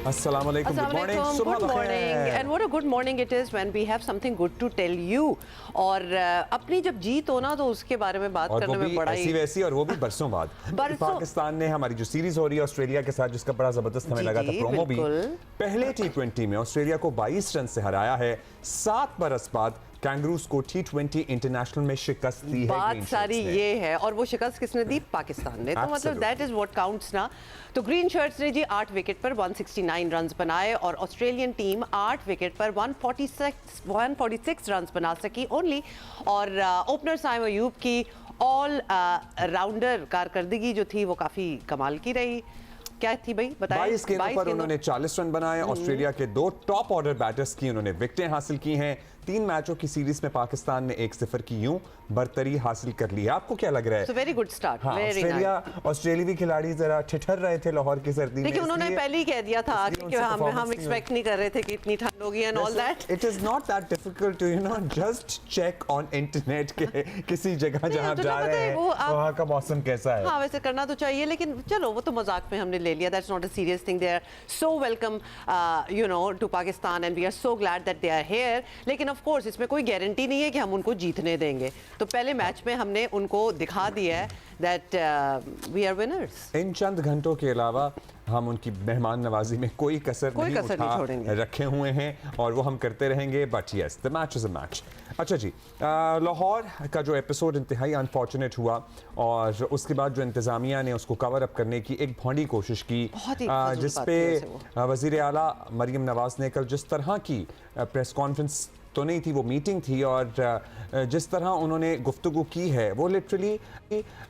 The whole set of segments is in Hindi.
Assalamualaikum. Good morning. Good morning. And what a good morning it is when we have something good to tell you. और अपनी जब जीत हो ना तो उसके बारे में बात करने में बड़ा ही ऐसी वैसी और वो भी बरसों बाद पाकिस्तान ने हमारी जो सीरीज हो रही है ऑस्ट्रेलिया के साथ जिसका बड़ा जबरदस्त हमें लगा था प्रोमो भी पहले T20 में ऑस्ट्रेलिया को 22 रन से हराया है 7 बरस बाद कैंगरूज को T20 इंटरनेशनल में शिकस्त दी है। बात सारी ये है और वो शिकस्त किसने दी? पाकिस्तान ने। तो मतलब दैट इज व्हाट काउंट्स ना। तो ग्रीन शर्ट्स ने जी 8 विकेट पर 169 रन्स बनाए और ऑस्ट्रेलियन टीम 8 विकेट पर 146 रन्स बना सकी ओनली। और ओपनर साइम अयूब की ऑल राउंडर कारकर्दगी जो थी वो काफी कमाल की रही। क्या थी भाई बताइए? 22 गेंदों पर उन्होंने 40 रन बनाए। ऑस्ट्रेलिया के 2 टॉप ऑर्डर बैटर्स की उन्होंने विकेटें हासिल की हैं। 3 मैचों की सीरीज में पाकिस्तान ने 1-0 की यूं बरतरी हासिल कर ली है। आपको क्या लग रहा है? Very good start. ऑस्ट्रेलियावी खिलाड़ी जरा ठिठुर रहे थे लाहौर की सर्दी में। लेकिन उन्होंने पहले ही कह दिया था कि हम एक्सपेक्ट नहीं कर रहे थे कि इतनी ठंड होगी and all that. It is not that difficult to just check on internet के किसी जगह जहां जा रहे हैं वहां का मौसम कैसा है। हाँ वैसे करना तो चाहिए लेकिन चलो वो तो मजाक में हमने ले लिया। That's not a serious thing. They are so welcome to Pakistan and we are so glad that they are here. लेकिन ऑफ कोर्स इसमें कोई गारंटी नहीं है कि हम उनको जीतने देंगे। तो पहले मैच में हमने उनको दिखा दिया है दैट वी आर विनर्स। इन चंद घंटों के अलावा हम उनकी मेहमान नवाजी में कोई कसर नहीं छोड़ेंगे, रखे हुए हैं और वो हम करते रहेंगे। But yes the match is a match. अच्छा जी, लाहौर का जो एपिसोड इंतहाई अनफॉर्चुनेट हुआ और उसके बाद जो इंतज़ामिया ने उसको कवर अप करने की एक भौंडी कोशिश की जिसपे वज़ीर आला मरियम नवाज ने कल जिस तरह की प्रेस कॉन्फ्रेंस तो नहीं थी, वो मीटिंग थी और जिस तरह उन्होंने गुफ्तगू की है वो लिटरली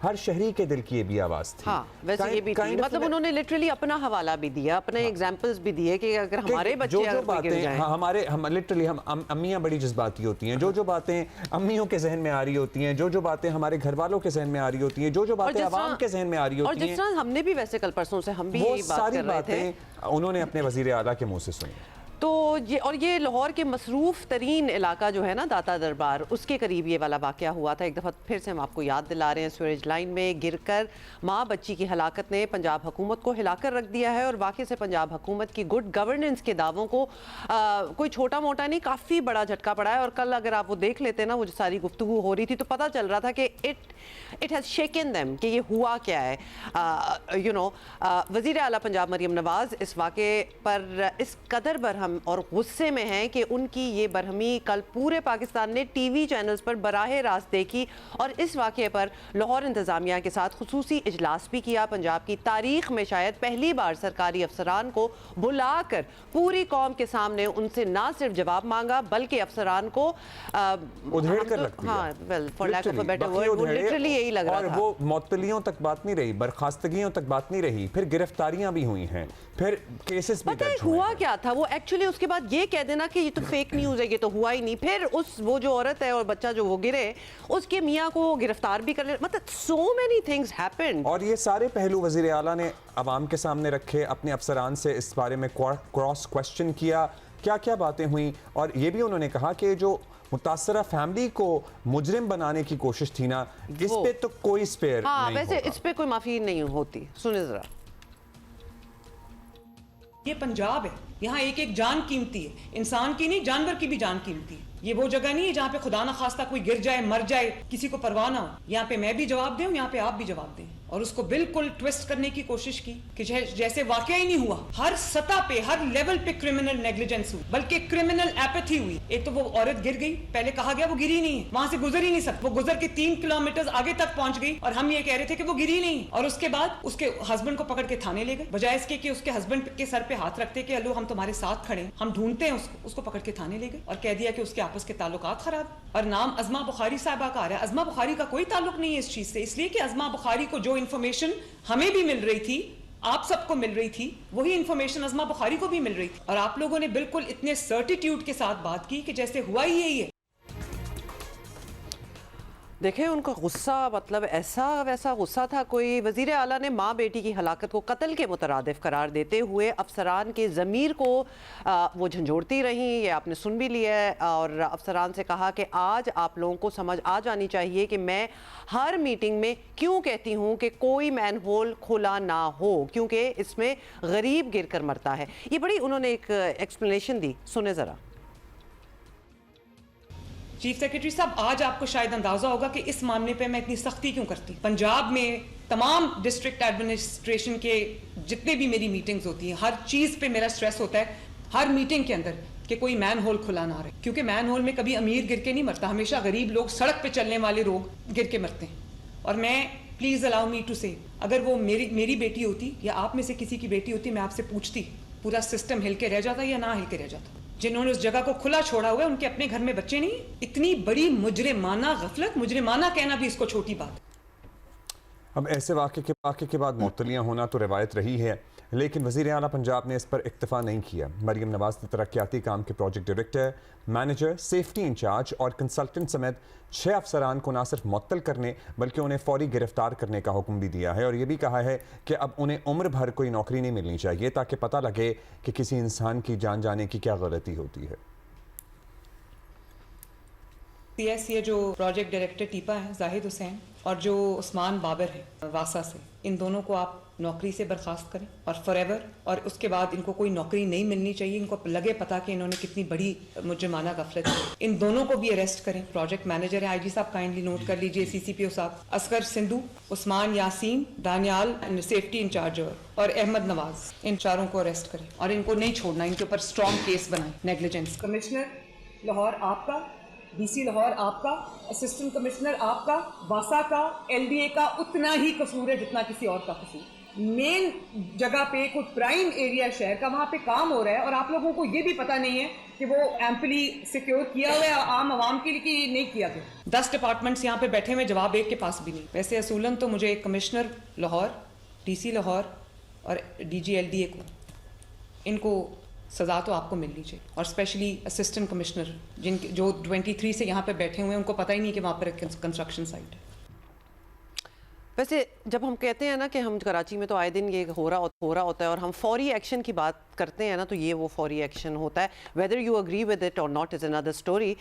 हर शहरी के दिल की ये भी आवाज़ थी। हाँ, वैसे ये भी थी। मतलब उन्होंने लिटरली अपना हवाला भी दिया, अपने एग्जांपल्स भी दिए कि अगर हमारे बच्चे जो बातें हम लिटरली अम्मियाँ बड़ी जज्बाती होती हैं, जो बातें अम्मियों के जहन में आ रही होती हैं, जो बातें हमारे घर वालों के जहन में आ रही होती हैं, जो बातें आवाम के जहन में आ रही होती हैं, और जिस तरह हमने भी वैसे कल परसों से हम भी यही बात कर रहे थे, उन्होंने अपने वज़ीर आला के मुंह से सुनी। तो ये लाहौर के मसरूफ़ तरीन इलाका जो है ना दाता दरबार, उसके करीब ये वाला वाक़या हुआ था। एक दफ़ा फिर से हम आपको याद दिला रहे हैं। सीवरेज लाइन में गिरकर माँ बच्ची की हलाकत ने पंजाब हुकूमत को हिलाकर रख दिया है और वाक़ई से पंजाब हुकूमत की गुड गवर्नेंस के दावों को कोई छोटा मोटा नहीं, काफ़ी बड़ा झटका पड़ा है। और कल अगर आप वो देख लेते ना, वो जो सारी गुफ्तगू हो रही थी तो पता चल रहा था कि इट हैज़ शेकन देम कि ये हुआ क्या है। वज़ीर आला पंजाब मरियम नवाज़ इस वाक़े पर इस कदर बरहम और गुस्से में हैं कि उनकी ये बरहमी कल पूरे पाकिस्तान ने टीवी चैनल्स पर बराह रास्त देखी और इस वाक़े पर लाहौर इंतज़ामिया के साथ खुसूसी इजलास भी किया। पंजाब की तारीख में शायद पहली बार सरकारी अफसरान को बुलाकर पूरी कौम के सामने उनसे ना सिर्फ जवाब मांगा बल्कि अफसरान को उधेड़ कर रख दिया। हाँ, well for lack of a better word, वो लिटरली यही लग रहा था। और वो मुअत्तलियों तक बात नहीं रही, बर्खास्तगियों तक बात नहीं रही, फिर गिरफ्तारियां भी हुई हैं, फिर केसेस भी दर्ज हुए। हुआ क्या था वो एक्चुअली उसके बाद ये कह देना कि ये तो फेक न्यूज़ है, ये तो हुआ ही नहीं। फिर वो जो औरत है और बच्चा जो वो गिरे उसके मियाँ को गिरफ्तार भी कर ले। मतलब सो मेनी थिंग्स हैपेंड। और ये सारे पहलू वज़ीर आला ने अवाम के सामने रखे, अपने अफसरान से इस बारे में क्रॉस क्वेश्चन किया, क्या क्या बातें हुई। और ये भी उन्होंने कहा कि जो मुतासरा फैमिली को मुजरिम बनाने की कोशिश थी ना, इस पे तो कोई स्पेयर नहीं वैसे इस पे कोई माफी नहीं होती। सुने जरा। ये पंजाब है, यहाँ एक एक जान कीमती है, इंसान की नहीं जानवर की भी जान कीमती है। ये वो जगह नहीं है जहाँ पे खुदा ना खास्ता कोई गिर जाए मर जाए किसी को परवाह ना हो। यहाँ पे मैं भी जवाब दूं, यहाँ पे आप भी जवाब दें। और उसको बिल्कुल ट्विस्ट करने की कोशिश की कि जैसे वाकया ही नहीं हुआ। हर सतह पे हर लेवल पे क्रिमिनल नेग्लिजेंस हुई, बल्कि क्रिमिनल एपैथी हुई। एक तो वो औरत गिर गई, पहले कहा गया वो गिरी नहीं है, वहां से गुजर ही नहीं सकती, वो गुजर के 3 किलोमीटर आगे तक पहुंच गई और हम ये कह रहे थे कि वो गिरी नहीं। और उसके बाद उसके हस्बैंड को पकड़ के थाने ले गए, बजाय इसके कि उसके हस्बैंड के सर पे हाथ रखते कि हेलो हम तुम्हारे साथ खड़े, हम ढूंढते हैं उसको पकड़ के थाने ले गए और कह दिया कि उसके आपस के ताल्लुकात खराब। और नाम अज़मा बुखारी साहबा का आ रहा है। अज़मा बुखारी का कोई ताल्लुक नहीं है इस चीज से, इसलिए कि अज़मा बुखारी को जो इन्फॉर्मेशन हमें भी मिल रही थी, आप सबको मिल रही थी, वही इंफॉर्मेशन अज़मा बुखारी को भी मिल रही थी। और आप लोगों ने बिल्कुल इतने सर्टिट्यूड के साथ बात की कि जैसे हुआ ही यही है। देखें उनका गुस्सा मतलब ऐसा वैसा गुस्सा था कोई। वज़ीर आला ने माँ बेटी की हलाकत को कत्ल के मुतरादिफ करार देते हुए अफसरान के ज़मीर को वो झंझोड़ती रहीं, ये आपने सुन भी लिया है। और अफसरान से कहा कि आज आप लोगों को समझ आ जानी चाहिए कि मैं हर मीटिंग में क्यों कहती हूँ कि कोई मैन होल खुला ना हो, क्योंकि इसमें गरीब गिर कर मरता है। ये बड़ी उन्होंने एक एक्सप्लेनेशन दी, सुने ज़रा। चीफ सेक्रेटरी साहब, आज आपको शायद अंदाजा होगा कि इस मामले पे मैं इतनी सख्ती क्यों करती। पंजाब में तमाम डिस्ट्रिक्ट एडमिनिस्ट्रेशन के जितने भी मेरी मीटिंग्स होती हैं, हर चीज़ पे मेरा स्ट्रेस होता है हर मीटिंग के अंदर कि कोई मैन होल खुला ना रहे, क्योंकि मैन होल में कभी अमीर गिर के नहीं मरता, हमेशा गरीब लोग, सड़क पे चलने वाले लोग गिर के मरते हैं। और मैं, प्लीज़ अलाउ मी टू से, अगर वो मेरी बेटी होती या आप में से किसी की बेटी होती, मैं आपसे पूछती पूरा सिस्टम हिल के रह जाता या ना हिल के रह जाता। जिन्होंने उस जगह को खुला छोड़ा हुआ है उनके अपने घर में बच्चे नहीं। इतनी बड़ी मुजरिमाना गफलत, मुजरिमाना कहना भी इसको छोटी बात। अब ऐसे वाक़े के बाद मुअत्तलियाँ होना तो रिवायत रही है, लेकिन वज़ीर आला पंजाब ने इस पर इक्तफ़ा नहीं किया। मरीम नवाज़ ने तरक्याती काम के project director, manager, safety in charge और कंसल्टेंट समेत 6 अफसरान को न सिर्फ मुअत्तल करने बल्कि उन्हें फौरी गिरफ्तार करने का हुक्म भी दिया है। और ये भी कहा है कि अब उन्हें उम्र भर कोई नौकरी नहीं मिलनी चाहिए, ताकि पता लगे कि किसी इंसान की जान जाने की क्या गलती होती है। ये जो प्रोजेक्ट डायरेक्टर टीपा है जाहिद हुसैन और जो उस्मान बाबर है वासा से, इन दोनों को आप नौकरी से बर्खास्त करें और फॉरएवर, और उसके बाद इनको कोई नौकरी नहीं मिलनी चाहिए। इनको लगे पता कि इन्होंने कितनी बड़ी मुजरिमाना गफलत की। इन दोनों को भी अरेस्ट करें। प्रोजेक्ट मैनेजर है आईजी साहब, काइंडली नोट कर लीजिए, सीसीपीओ साहब, असगर सिंधु, उस्मान यासीन, दानियाल सेफ्टी इंचार्ज और अहमद नवाज, इन चारों को अरेस्ट करें और इनको नहीं छोड़ना, इनके ऊपर स्ट्रॉन्ग केस बनाएं। नेग्लिजेंस। कमिश्नर लाहौर आपका, डीसी लाहौर आपका, असिस्टेंट कमिश्नर आपका, वासा का, एलडीए का उतना ही कसूर है जितना किसी और का कसूर। मेन जगह पे कोई प्राइम एरिया शहर का, वहां पे काम हो रहा है और आप लोगों को ये भी पता नहीं है कि वो एम्पली सिक्योर किया हुआ है आम आवाम के लिए कि नहीं किया गया। 10 डिपार्टमेंट्स यहाँ पे बैठे हुए, जवाब एक के पास भी नहीं। वैसे असूलन तो मुझे कमिश्नर लाहौर, डीसी लाहौर और डीजी एलडीए को, इनको सज़ा तो आपको मिलनी चाहिए। और स्पेशली असिस्टेंट कमिश्नर जो 23 से यहाँ पे बैठे हुए हैं, उनको पता ही नहीं कि वहाँ पर कंस्ट्रक्शन साइट है। वैसे जब हम कहते हैं ना कि हम कराची में तो आए दिन ये हो रहा होता है और हम फौरी एक्शन की बात करते हैं ना, तो ये वो फौरी एक्शन होता है। Whether you agree with it और नॉट इज़ अनदर स्टोरी,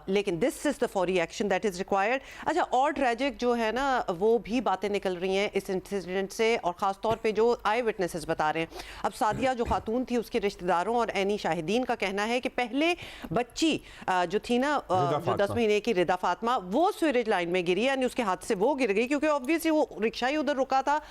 लेकिन दिस इज़ द फौरी एक्शन दैट इज़ रिक्वायर्ड। अच्छा, और ट्रेजिक जो है ना वो भी बातें निकल रही हैं इस इंसिडेंट से, और ख़ास तौर पे जो आई विटनेसेस बता रहे हैं। अब सादिया जो खातून थी, उसके रिश्तेदारों और ऐनी शाहिदीन का कहना है कि पहले बच्ची जो थी ना, जो 10 महीने की रिदा फातिमा, वो सीवरेज लाइन में गिरी, यानी उसके हाथ से वो गिर गई, क्योंकि ऑब्वियसली वो रिक्शा ही उधर रुका था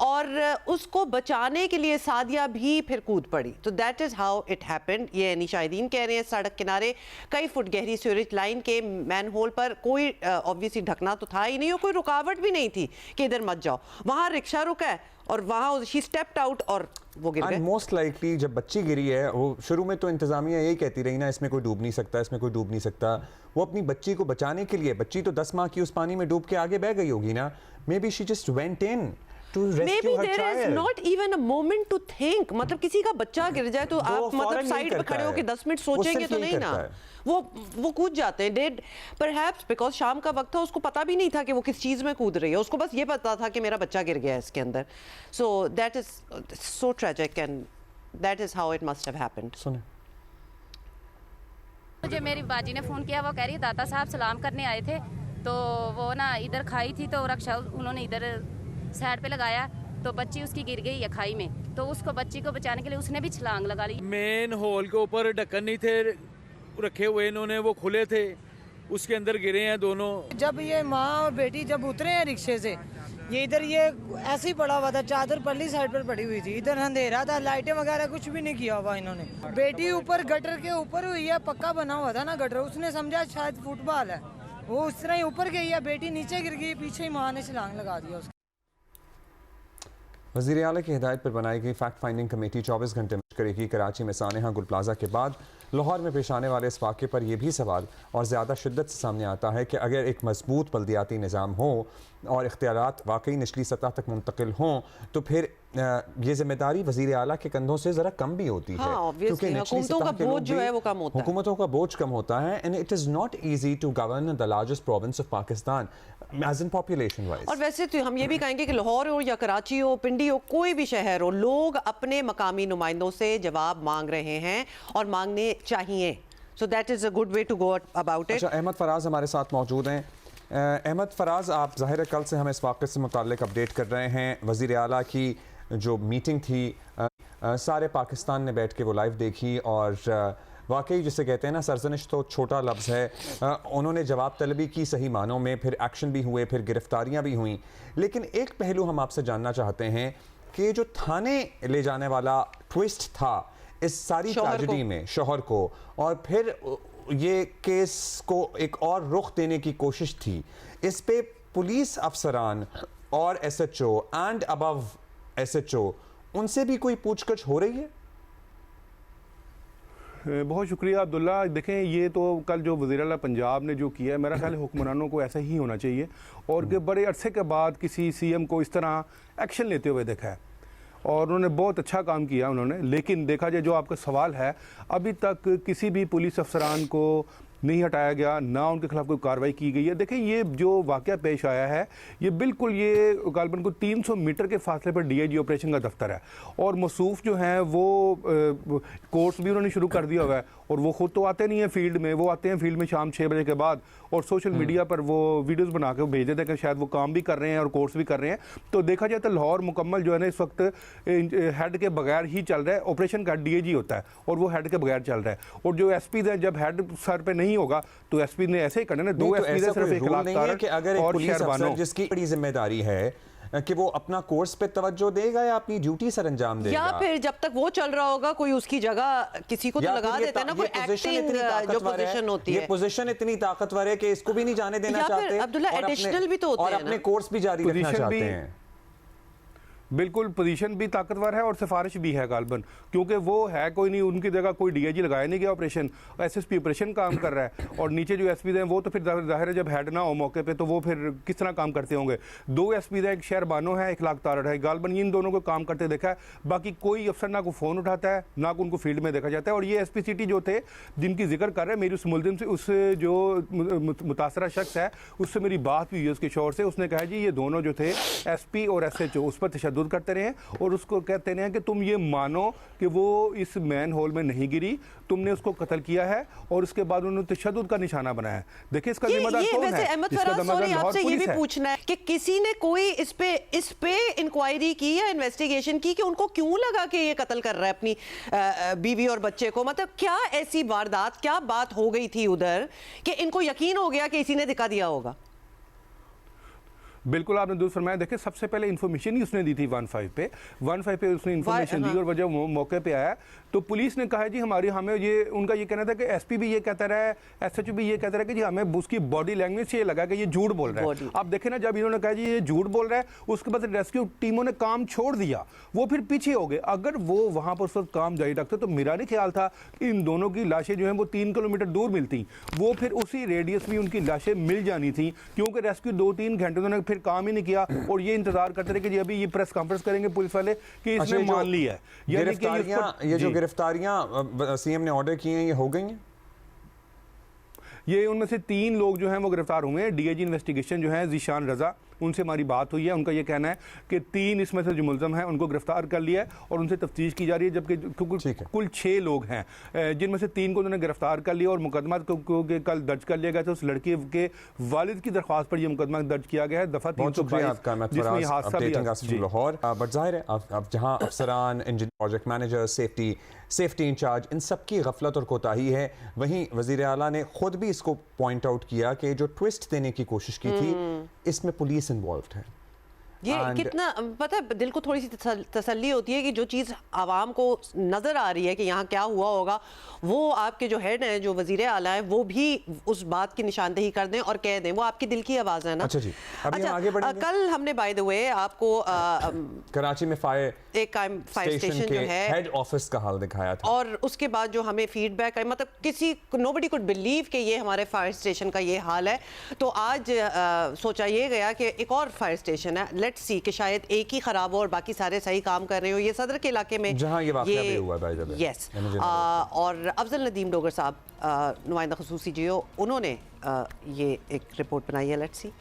और उसको बचाने के लिए सादिया भी फिर कूद पड़ी। तो that is how it happened. ये यानी शाहिदीन कह रहे हैं सड़क किनारे कई फुट गहरी सीवरेज लाइन के मैन होल पर कोई ऑब्वियसली ढकना तो था ही नहीं और कोई रुकावट भी नहीं थी कि इधर मत जाओ। वहां रिक्शा रुका है और वहां शी स्टेप्ड आउट और वो गिर गए। मोस्ट लाइकली जब बच्ची गिरी है, वो शुरू में तो इंतजामिया यही कहती रही ना, इसमें कोई डूब नहीं सकता, इसमें कोई डूब नहीं सकता। वो अपनी बच्ची को बचाने के लिए, बच्ची तो 10 माह की उस पानी में डूब के आगे बह गई होगी ना, may be she just went in to rescue Maybe her there child. is not even a moment to think। मतलब किसी का बच्चा गिर जाए तो आप मतलब साइड पे खड़े होकर 10 मिनट सोचेंगे तो नहीं ना, वो कूद जाते हैं। डेड परहैप्स बिकॉज शाम का वक्त था, उसको पता भी नहीं था कि वो किस चीज में कूद रही है, उसको बस ये पता था कि मेरा बच्चा गिर गया है इसके अंदर। So that is so tragic and that is how it must have happened. सुने, मुझे मेरी बाजी ने फ़ोन किया, वो कह रही दाता साहब सलाम करने आए थे, तो वो ना इधर खाई थी तो रक्षा उन्होंने इधर साइड पे लगाया तो बच्ची उसकी गिर गई है खाई में, तो उसको बच्ची को बचाने के लिए उसने भी छलांग लगा ली। मेन हॉल के ऊपर ढक्कन नहीं थे रखे हुए इन्होंने, वो खुले थे, उसके अंदर गिरे हैं दोनों। जब ये माँ और बेटी जब उतरे हैं रिक्शे से, ये इधर ये ऐसे ही पड़ा हुआ था, चादर परली साइड पर पड़ी हुई थी, इधर अंधेरा था, लाइटें वगैरह कुछ भी नहीं किया हुआ इन्होंने। बेटी ऊपर गटर के ऊपर हुई है, पक्का बना हुआ था ना गटर, उसने समझा शायद फुटबॉल है, वो उस तरह ही ऊपर गई है, बेटी नीचे गिर गई, पीछे ही माँ ने छलांग लगा दिया उसको। वज़ीर आला की हिदायत पर बनाई गई फैक्ट फाइंडिंग कमेटी 24 घंटे में करेगी। कराची में सानेहा गुल प्लाजा के बाद लाहौर में पेश आने वाले इस वाक़े पर यह भी सवाल और ज़्यादा शिद्दत से सामने आता है कि अगर एक मजबूत बल्दियाती निज़ाम हो और इख्तियारात वाकई निचली सतह तक मुंतकिल हों, तो फिर ये जिम्मेदारी वज़ीर आला के कंधों से ज़रा कम भी होती है, क्योंकि हुकूमतों का बोझ जो है वो कम होता है, हुकूमतों का बोझ कम होता है, and it is not easy to govern the largest province of Pakistan as in population wise. और वैसे तो हम ये भी कहेंगे कि लाहौर हो या कराची हो, पिंडी हो, कोई भी शहर हो, लोग अपने मकामी नुमाइंदों से जवाब मांग रहे हैं और मांगने चाहिए। So that is a good way to go about it. अच्छा, अहमद फराज हमारे साथ मौजूद हैं। अहमद फराज, आप ज़ाहिर है कल से हमें इस वाक़े से मुताल्लिक अपडेट कर रहे हैं। वज़ीर आला की जो मीटिंग थी सारे पाकिस्तान ने बैठ के वो लाइव देखी, और वाकई जिसे कहते हैं ना, सरजनिश तो छोटा लफ्ज़ है। उन्होंने जवाब तलबी की सही मानों में, फिर एक्शन भी हुए, फिर गिरफ्तारियाँ भी हुई। लेकिन एक पहलू हम आपसे जानना चाहते हैं कि जो थाने ले जाने वाला ट्विस्ट था इस सारी ट्रेजेडी में, शौहर को, और फिर ये केस को एक और रुख देने की कोशिश थी, इस पे पुलिस अफसरान और SHO एंड अबव SHO उनसे भी कोई पूछताछ हो रही है? बहुत शुक्रिया अब्दुल्ला। देखें, ये तो कल जो वज़ीर आला पंजाब ने जो किया है, मेरा ख्याल है हुक्मरानों को ऐसा ही होना चाहिए, और कि बड़े अरसे के बाद किसी CM को इस तरह एक्शन लेते हुए देखा है, और उन्होंने बहुत अच्छा काम किया उन्होंने। लेकिन देखा जाए, जो आपका सवाल है, अभी तक किसी भी पुलिस अफसरान को नहीं हटाया गया, ना उनके खिलाफ कोई कार्रवाई की गई है। देखें, ये जो वाक़या पेश आया है, ये बिल्कुल ये गालबन को 300 मीटर के फासले पर DIG ऑपरेशन का दफ्तर है, और मसूफ जो हैं वो कोर्स भी उन्होंने शुरू कर दिया हुआ है, और वो खुद तो आते नहीं हैं फील्ड में, वो आते हैं फील्ड में शाम 6 बजे के बाद, और सोशल मीडिया पर वो वीडियोस बना के भेज देते हैं कि शायद वो काम भी कर रहे हैं और कोर्स भी कर रहे हैं। तो देखा जाए तो लाहौर मुकम्मल जो है ना, इस वक्त हेड के बगैर ही चल रहा है। ऑपरेशन का DIG होता है, और वो हेड के बगैर चल रहा है। और जो SP हैं, जब हेड सर पे नहीं होगा तो SP ने ऐसे ही करना है। 2 SP सिर्फ एक अगर एक पुलिस अफसर जिसकी बड़ी जिम्मेदारी है कि वो अपना कोर्स पे तवज्जो देगा या अपनी ड्यूटी सर अंजाम देगा, या फिर जब तक वो चल रहा होगा कोई उसकी जगह किसी को तो लगा देते हैं ना, कोई एक्टिंग जो पोजीशन होती है। ये पोजीशन इतनी ताकतवर है कि इसको भी नहीं जाने देना चाहते, अब्दुल्ला एडिशनल भी तो होते हैं और अपने कोर्स भी जारी रखना चाहते हैं। बिल्कुल, पोजीशन भी ताकतवर है और सिफारिश भी है गालबन, क्योंकि वो है कोई नहीं, उनकी जगह कोई DIG लगाया नहीं गया ऑपरेशन, SSP ऑपरेशन काम कर रहा है, और नीचे जो SP हैं वो तो फिर जाहिर है जब हेड ना हो मौके पे तो वो फिर किस तरह काम करते होंगे। 2 SP हैं, एक शहर बानो है, एक लाख तारड़ है। गालबन इन दोनों को काम करते देखा है, बाकी कोई अफसर ना को फ़ोन उठाता है, ना को उनको फील्ड में देखा जाता है। और ये SP सिटी जो थे जिनकी जिक्र कर रहे हैं, मेरी उस मुलजिम से, उस जो मुतासरा शख्स है, उससे मेरी बात हुई है उसके शोर से। उसने कहा जी ये दोनों जो थे SP और SHO उस पर तशद्दुद करते रहे, और उसको कहते हैं कि तुम ये मानो कि वो इस मैन होल में नहीं गिरी, तुमने उसको कत्ल किया है, और उसके बाद उन्होंने तशद्दुद का निशाना बनाया है। देखिए इसका जिम्मेदार कौन है? इसका जिम्मेदार आपसे ये भी पूछना है कि किसी ने कोई इस पे इंक्वायरी की या इन्वेस्टिगेशन की कि उनको क्यों लगा कि ये कत्ल कर रहा है अपनी बीवी और बच्चे को? मतलब क्या ऐसी वारदात, क्या बात हो गई थी उधर कि इनको यकीन हो गया कि इसी ने दिखा दिया होगा? बिल्कुल, आपने दुरुस्त फरमाया। देखिए, सबसे पहले इन्फॉर्मेशन ही उसने दी थी 15 पे, 15 पे उसने इन्फॉर्मेशन दी, और वजह मौके पे आया तो पुलिस ने कहा जी हमें ये, उनका ये कहना था कि SP भी ये कहता रहा है, SHO भी ये कहता रहा है कि जी हमें उसकी बॉडी लैंग्वेज से ये लगा कि ये झूठ बोल रहा है। आप देखें ना, जब इन्होंने कहा जी ये झूठ बोल रहा है, उसके बाद रेस्क्यू टीमों ने काम छोड़ दिया, वो फिर पीछे हो गए। अगर वो वहाँ पर उस वक्त काम जारी रखते तो मेरा नहीं ख्याल था इन दोनों की लाशें जो हैं वो 3 किलोमीटर दूर मिलती, वो फिर उसी रेडियस में उनकी लाशें मिल जानी थी, क्योंकि रेस्क्यू 2-3 घंटे उन्होंने फिर काम ही नहीं किया, और ये इंतजार करते रहे कि जी अभी ये प्रेस कॉन्फ्रेंस करेंगे पुलिस वाले कि इसने मान ली है। ये जो गिरफ्तारियां CM ने ऑर्डर की हैं, ये हो गई हैं? ये उनमें से 3 लोग जो हैं वो गिरफ्तार हुए हैं। DIG इन्वेस्टिगेशन जो है ज़ीशान रज़ा, उनसे हमारी बात हुई है। उनका ये कहना है कि 3 इसमें से जो मुलज़म हैं उनको गिरफ्तार कर लिया है और उनसे तफ्तीश की जा रही है, जबकि कुल 6 लोग हैं जिनमें से 3 को उन्होंने गिरफ्तार कर लिया और मुकदमा कल दर्ज कर लिया गया था। उस लड़के के वालिद की दरख्वास्त पर यह मुकदमा दर्ज किया गया है, दफ़ा 322, जिसमें हादसा भी लाहौर। बट जाहिर है अब जहाँ अफसरान, engineer, project manager, safety incharge, इन सब की गफलत और कोताही है, वहीं वज़ीर आला ने खुद भी इसको पॉइंट आउट किया कि जो ट्विस्ट देने की कोशिश की थी इसमें पुलिस इन्वॉल्व है। ये कितना पता है, दिल को थोड़ी सी तसल्ली होती है कि जो चीज़ आवाम को नज़र आ रही है कि यहाँ क्या हुआ होगा, वो आपके जो हेड हैं, जो वज़ीर आला है, वो भी उस बात की निशानदेही कर दें और कह दें। वो आपकी दिल की आवाज़ है ना। अच्छा जी, अभी हम आगे बढ़ेंगे। कल हमने बाय द वे आपको कराची में फायर स्टेशन जो है हेड ऑफिस का हाल दिखाया था, और उसके बाद जो हमें फीडबैक है, मतलब किसी नोबडी कुड बिलीव कि ये हमारे फायर स्टेशन का ये हाल है। तो आज सोचा ये गया कि एक और फायर स्टेशन है, लेट लेट्स सी कि शायद एक ही ख़राब हो और बाकी सारे सही काम कर रहे हो। ये सदर के इलाके में जहाँ ये वाक़या भी हुआ बाय द वे। यस, और अफजल नदीम डोगर साहब नुमाइंदा ख़ुसूसी जियो, उन्होंने ये एक रिपोर्ट बनाई है, लेट्स सी।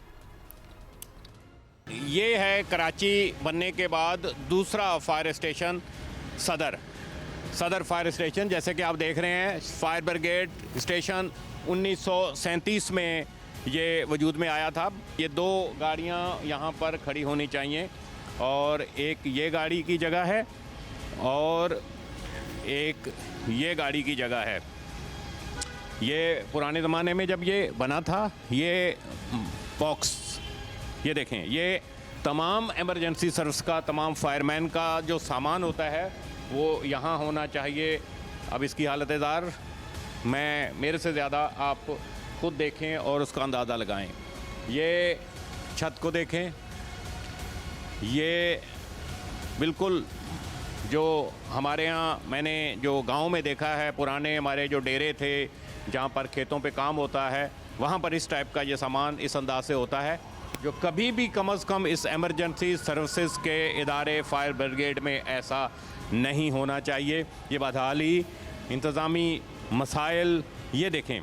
ये है कराची बनने के बाद दूसरा फायर स्टेशन सदर फायर स्टेशन। जैसे कि आप देख रहे हैं, फायर ब्रिगेड स्टेशन 1937 में ये वजूद में आया था। ये 2 गाड़ियाँ यहाँ पर खड़ी होनी चाहिए और एक ये गाड़ी की जगह है और एक ये गाड़ी की जगह है। ये पुराने ज़माने में जब ये बना था, ये बॉक्स, ये देखें, ये तमाम इमरजेंसी सर्विस का, तमाम फायरमैन का जो सामान होता है वो यहाँ होना चाहिए। अब इसकी हालत ज़ार मेरे से ज़्यादा आप खुद देखें और उसका अंदाज़ा लगाएं। ये छत को देखें, ये बिल्कुल जो हमारे यहाँ मैंने जो गांव में देखा है, पुराने हमारे जो डेरे थे जहाँ पर खेतों पे काम होता है, वहाँ पर इस टाइप का ये सामान इस अंदाज से होता है, जो कभी भी कम से कम इस एमरजेंसी सर्विसेज के इदारे फायर ब्रिगेड में ऐसा नहीं होना चाहिए। ये बदहाली, इंतज़ामी मसाइल, ये देखें,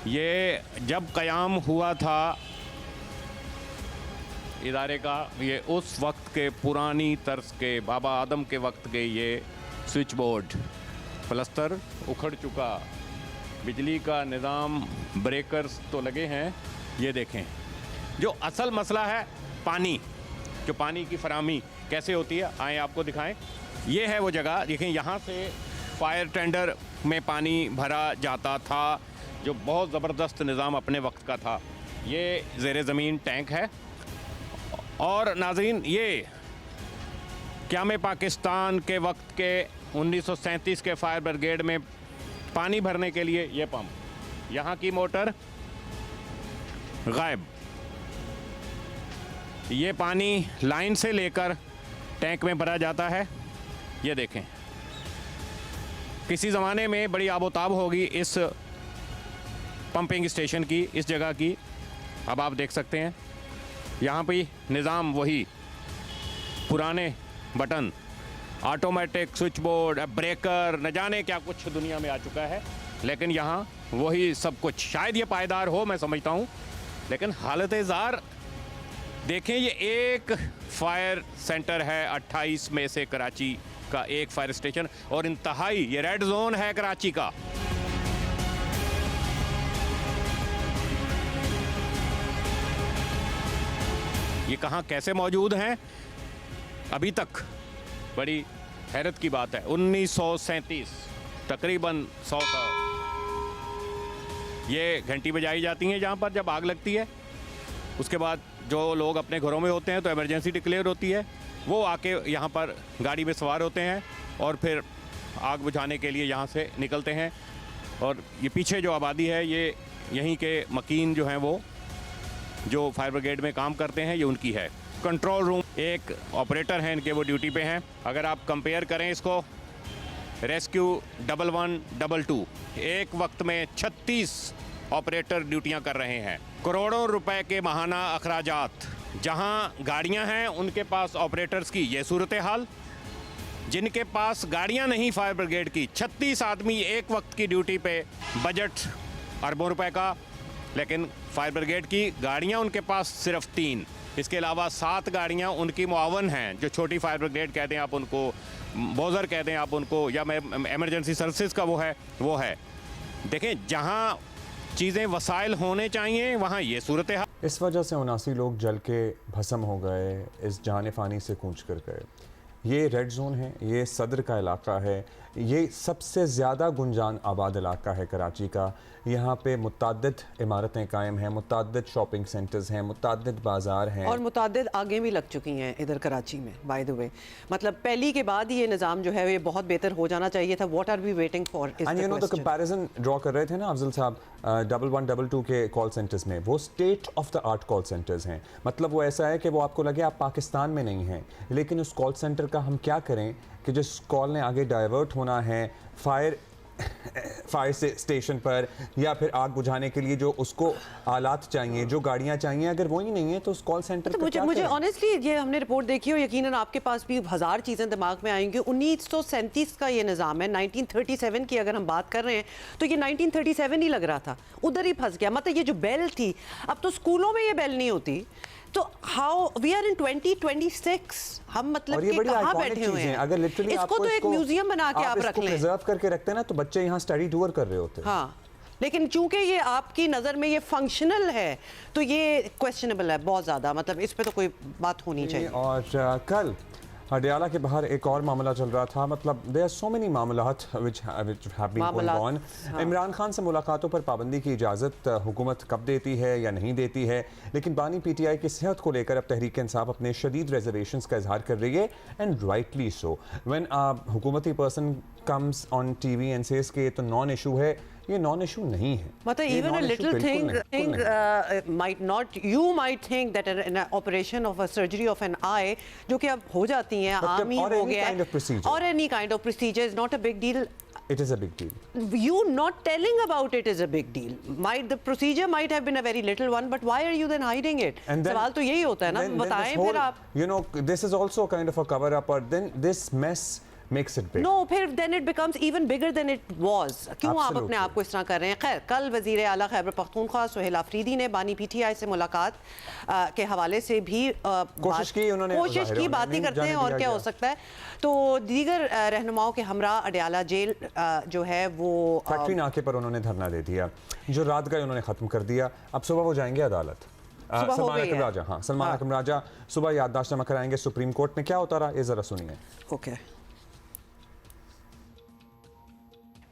ये जब क़याम हुआ था इदारे का, ये उस वक्त के पुरानी तर्ज के बाबा आदम के वक्त के ये स्विच बोर्ड, प्लस्तर उखड़ चुका, बिजली का निज़ाम, ब्रेकर्स तो लगे हैं। ये देखें, जो असल मसला है पानी, जो पानी की फराहमी कैसे होती है, आए आपको दिखाएं। ये है वो जगह, देखें, यहाँ से फायर टेंडर में पानी भरा जाता था, जो बहुत ज़बरदस्त निज़ाम अपने वक्त का था। ये ज़ेरे ज़मीन टैंक है। और नाज़रीन, ये क़याम पाकिस्तान के वक्त के 1937 के फायर ब्रिगेड में पानी भरने के लिए ये पंप, यहाँ की मोटर गायब। ये पानी लाइन से लेकर टैंक में भरा जाता है। ये देखें, किसी ज़माने में बड़ी आबोताब होगी इस पंपिंग स्टेशन की, इस जगह की। अब आप देख सकते हैं यहाँ पे निज़ाम वही पुराने button, automatic switch board, breaker, न जाने क्या कुछ दुनिया में आ चुका है, लेकिन यहाँ वही सब कुछ। शायद ये पायदार हो, मैं समझता हूँ, लेकिन हालत ज़ार देखें। ये एक फायर सेंटर है 28 में से कराची का एक फायर स्टेशन, और इंतहाई ये रेड जोन है कराची का। ये कहाँ कैसे मौजूद हैं अभी तक, बड़ी हैरत की बात है। 1937, तकरीबन 100 ये घंटी बजाई जाती हैं जहाँ पर जब आग लगती है। उसके बाद जो लोग अपने घरों में होते हैं तो इमरजेंसी डिक्लेयर होती है, वो आके यहाँ पर गाड़ी में सवार होते हैं और फिर आग बुझाने के लिए यहाँ से निकलते हैं। और ये पीछे जो आबादी है, ये यहीं के मकीन जो हैं, वो जो फायर ब्रिगेड में काम करते हैं, ये उनकी है। कंट्रोल रूम, एक ऑपरेटर हैं इनके, वो ड्यूटी पे हैं। अगर आप कंपेयर करें इसको रेस्क्यू 1122, एक वक्त में 36 ऑपरेटर ड्यूटियां कर रहे हैं। करोड़ों रुपए के माहाना अखराजात। जहां गाड़ियां हैं उनके पास ऑपरेटर्स की ये सूरत हाल, जिनके पास गाड़ियां नहीं फायर ब्रिगेड की, 36 आदमी एक वक्त की ड्यूटी पे, बजट अरबों रुपए का, लेकिन फायर ब्रिगेड की गाड़ियां उनके पास सिर्फ 3। इसके अलावा 7 गाड़ियां उनकी मुआवन हैं, जो छोटी फायर ब्रिगेड कहते हैं आप उनको, बोजर कहते हैं आप उनको, या एमरजेंसी सर्विसेज का वो है। देखें, जहां चीज़ें वसाइल होने चाहिए वहाँ ये सूरत है। इस वजह से 79 लोग जल के भस्म हो गए, इस जाने फ़ानी से कूच कर गए। ये रेड जोन है, ये सदर का इलाका है, ये सबसे ज़्यादा गुंजान आबाद इलाका है कराची का। यहाँ पे मुतअद्दिद इमारतें कायम हैं, मुतअद्दिद शॉपिंग सेंटर्स हैं, मुतअद्दिद बाज़ार हैं, और मुतअद्दिद आगे भी लग चुकी हैं इधर कराची में। बाय द वे, मतलब पहली के बाद ये निज़ाम जो है ये बहुत बेहतर हो जाना चाहिए था। What are we waiting for? And you know the comparison draw कर रहे थे ना अफजल साहब 1122 के कॉल सेंटर्स में, वो state of the art call centres हैं। मतलब वो ऐसा है कि वो आपको लगे आप पाकिस्तान में नहीं हैं, लेकिन उस कॉल सेंटर का हम क्या करें कि जिस कॉल ने आगे डाइवर्ट होना है, फायर फायर स्टेशन पर या फिर आग बुझाने के लिए जो उसको आलात चाहिए, जो गाड़ियां चाहिए, अगर वो ही नहीं है तो उस कॉल सेंटर तो मुझे ऑनेस्टली ये हमने रिपोर्ट देखी और यकीनन आपके पास भी हजार चीज़ें दिमाग में आएंगी। 1937 का ये निज़ाम है, 1937 की अगर हम बात कर रहे हैं तो ये 1937 ही लग रहा था, उधर ही फंस गया। मतलब ये जो बेल थी, अब तो स्कूलों में ये बेल नहीं होती, तो हाउ वी आर इन 2026, हम मतलब कि कहाँ बैठे हुए हैं? अगर लिटरली इसको तो एक म्यूजियम बना के आप रख लें, प्रिजर्व करके रखते हैं ना, तो बच्चे यहाँ स्टडी टूर कर रहे होते हैं। हाँ, लेकिन चूंकि ये आपकी नज़र में ये फंक्शनल है तो ये क्वेश्चनेबल है बहुत ज़्यादा, मतलब इस पे तो कोई बात होनी चाहिए। और कल अडियाला के बाहर एक और मामला चल रहा था, मतलब देयर आर सो मेनी मामलात which have been going on. Imran Khan से मुलाकातों पर पाबंदी की इजाज़त हुकूमत कब देती है या नहीं देती है, लेकिन बानी पीटीआई की सेहत को लेकर अब तहरीक इंसाफ अपने शदीद रिजर्वेशंस का इजहार कर रही है, एंड राइटली सो। व्हेन हुकूमती person comes on TV and says के तो नॉन इशू है, ये नॉन इशू नहीं है। मतलब even a little thing might not, you might think that an operation of a surgery of an eye जो कि अब हो जाती हैं, आम ही हो गया है, और any kind of procedure is not a big deal. It is a big deal. You not telling about it is a big deal. The procedure might have been a very little one, but why are you then hiding it? सवाल तो यही होता है ना, बताएं फिर आप। You know, this is also kind of a cover up, or then this mess makes it big. No, फिर then it becomes even bigger than it was. क्यों आप अपने आप को इस तरह कर रहे हैं? खैर, कल वज़ीर आला खैबर पख्तूनख्वा सुहेल आफरीदी ने बानी पीटीआई से मुलाकात के हवाले से भी कोशिश की, बात ही करते हैं और क्या हो सकता है। तो दीगर रहनुमाओं के हमरा अडियाला जेल जो है वो फैक्ट्री नाके पर उन्होंने धरना दे दिया, जो रात गए उन्होंने ख़त्म कर दिया। अब सुबह वो जाएंगे अदालत। सलमान अकरम राजा, हाँ, सलमान अकरम राजा सुबह याददाश्तनामा कराएंगे सुप्रीम कोर्ट में। क्या होता रहा ये ज़रा सुनिए। ओके।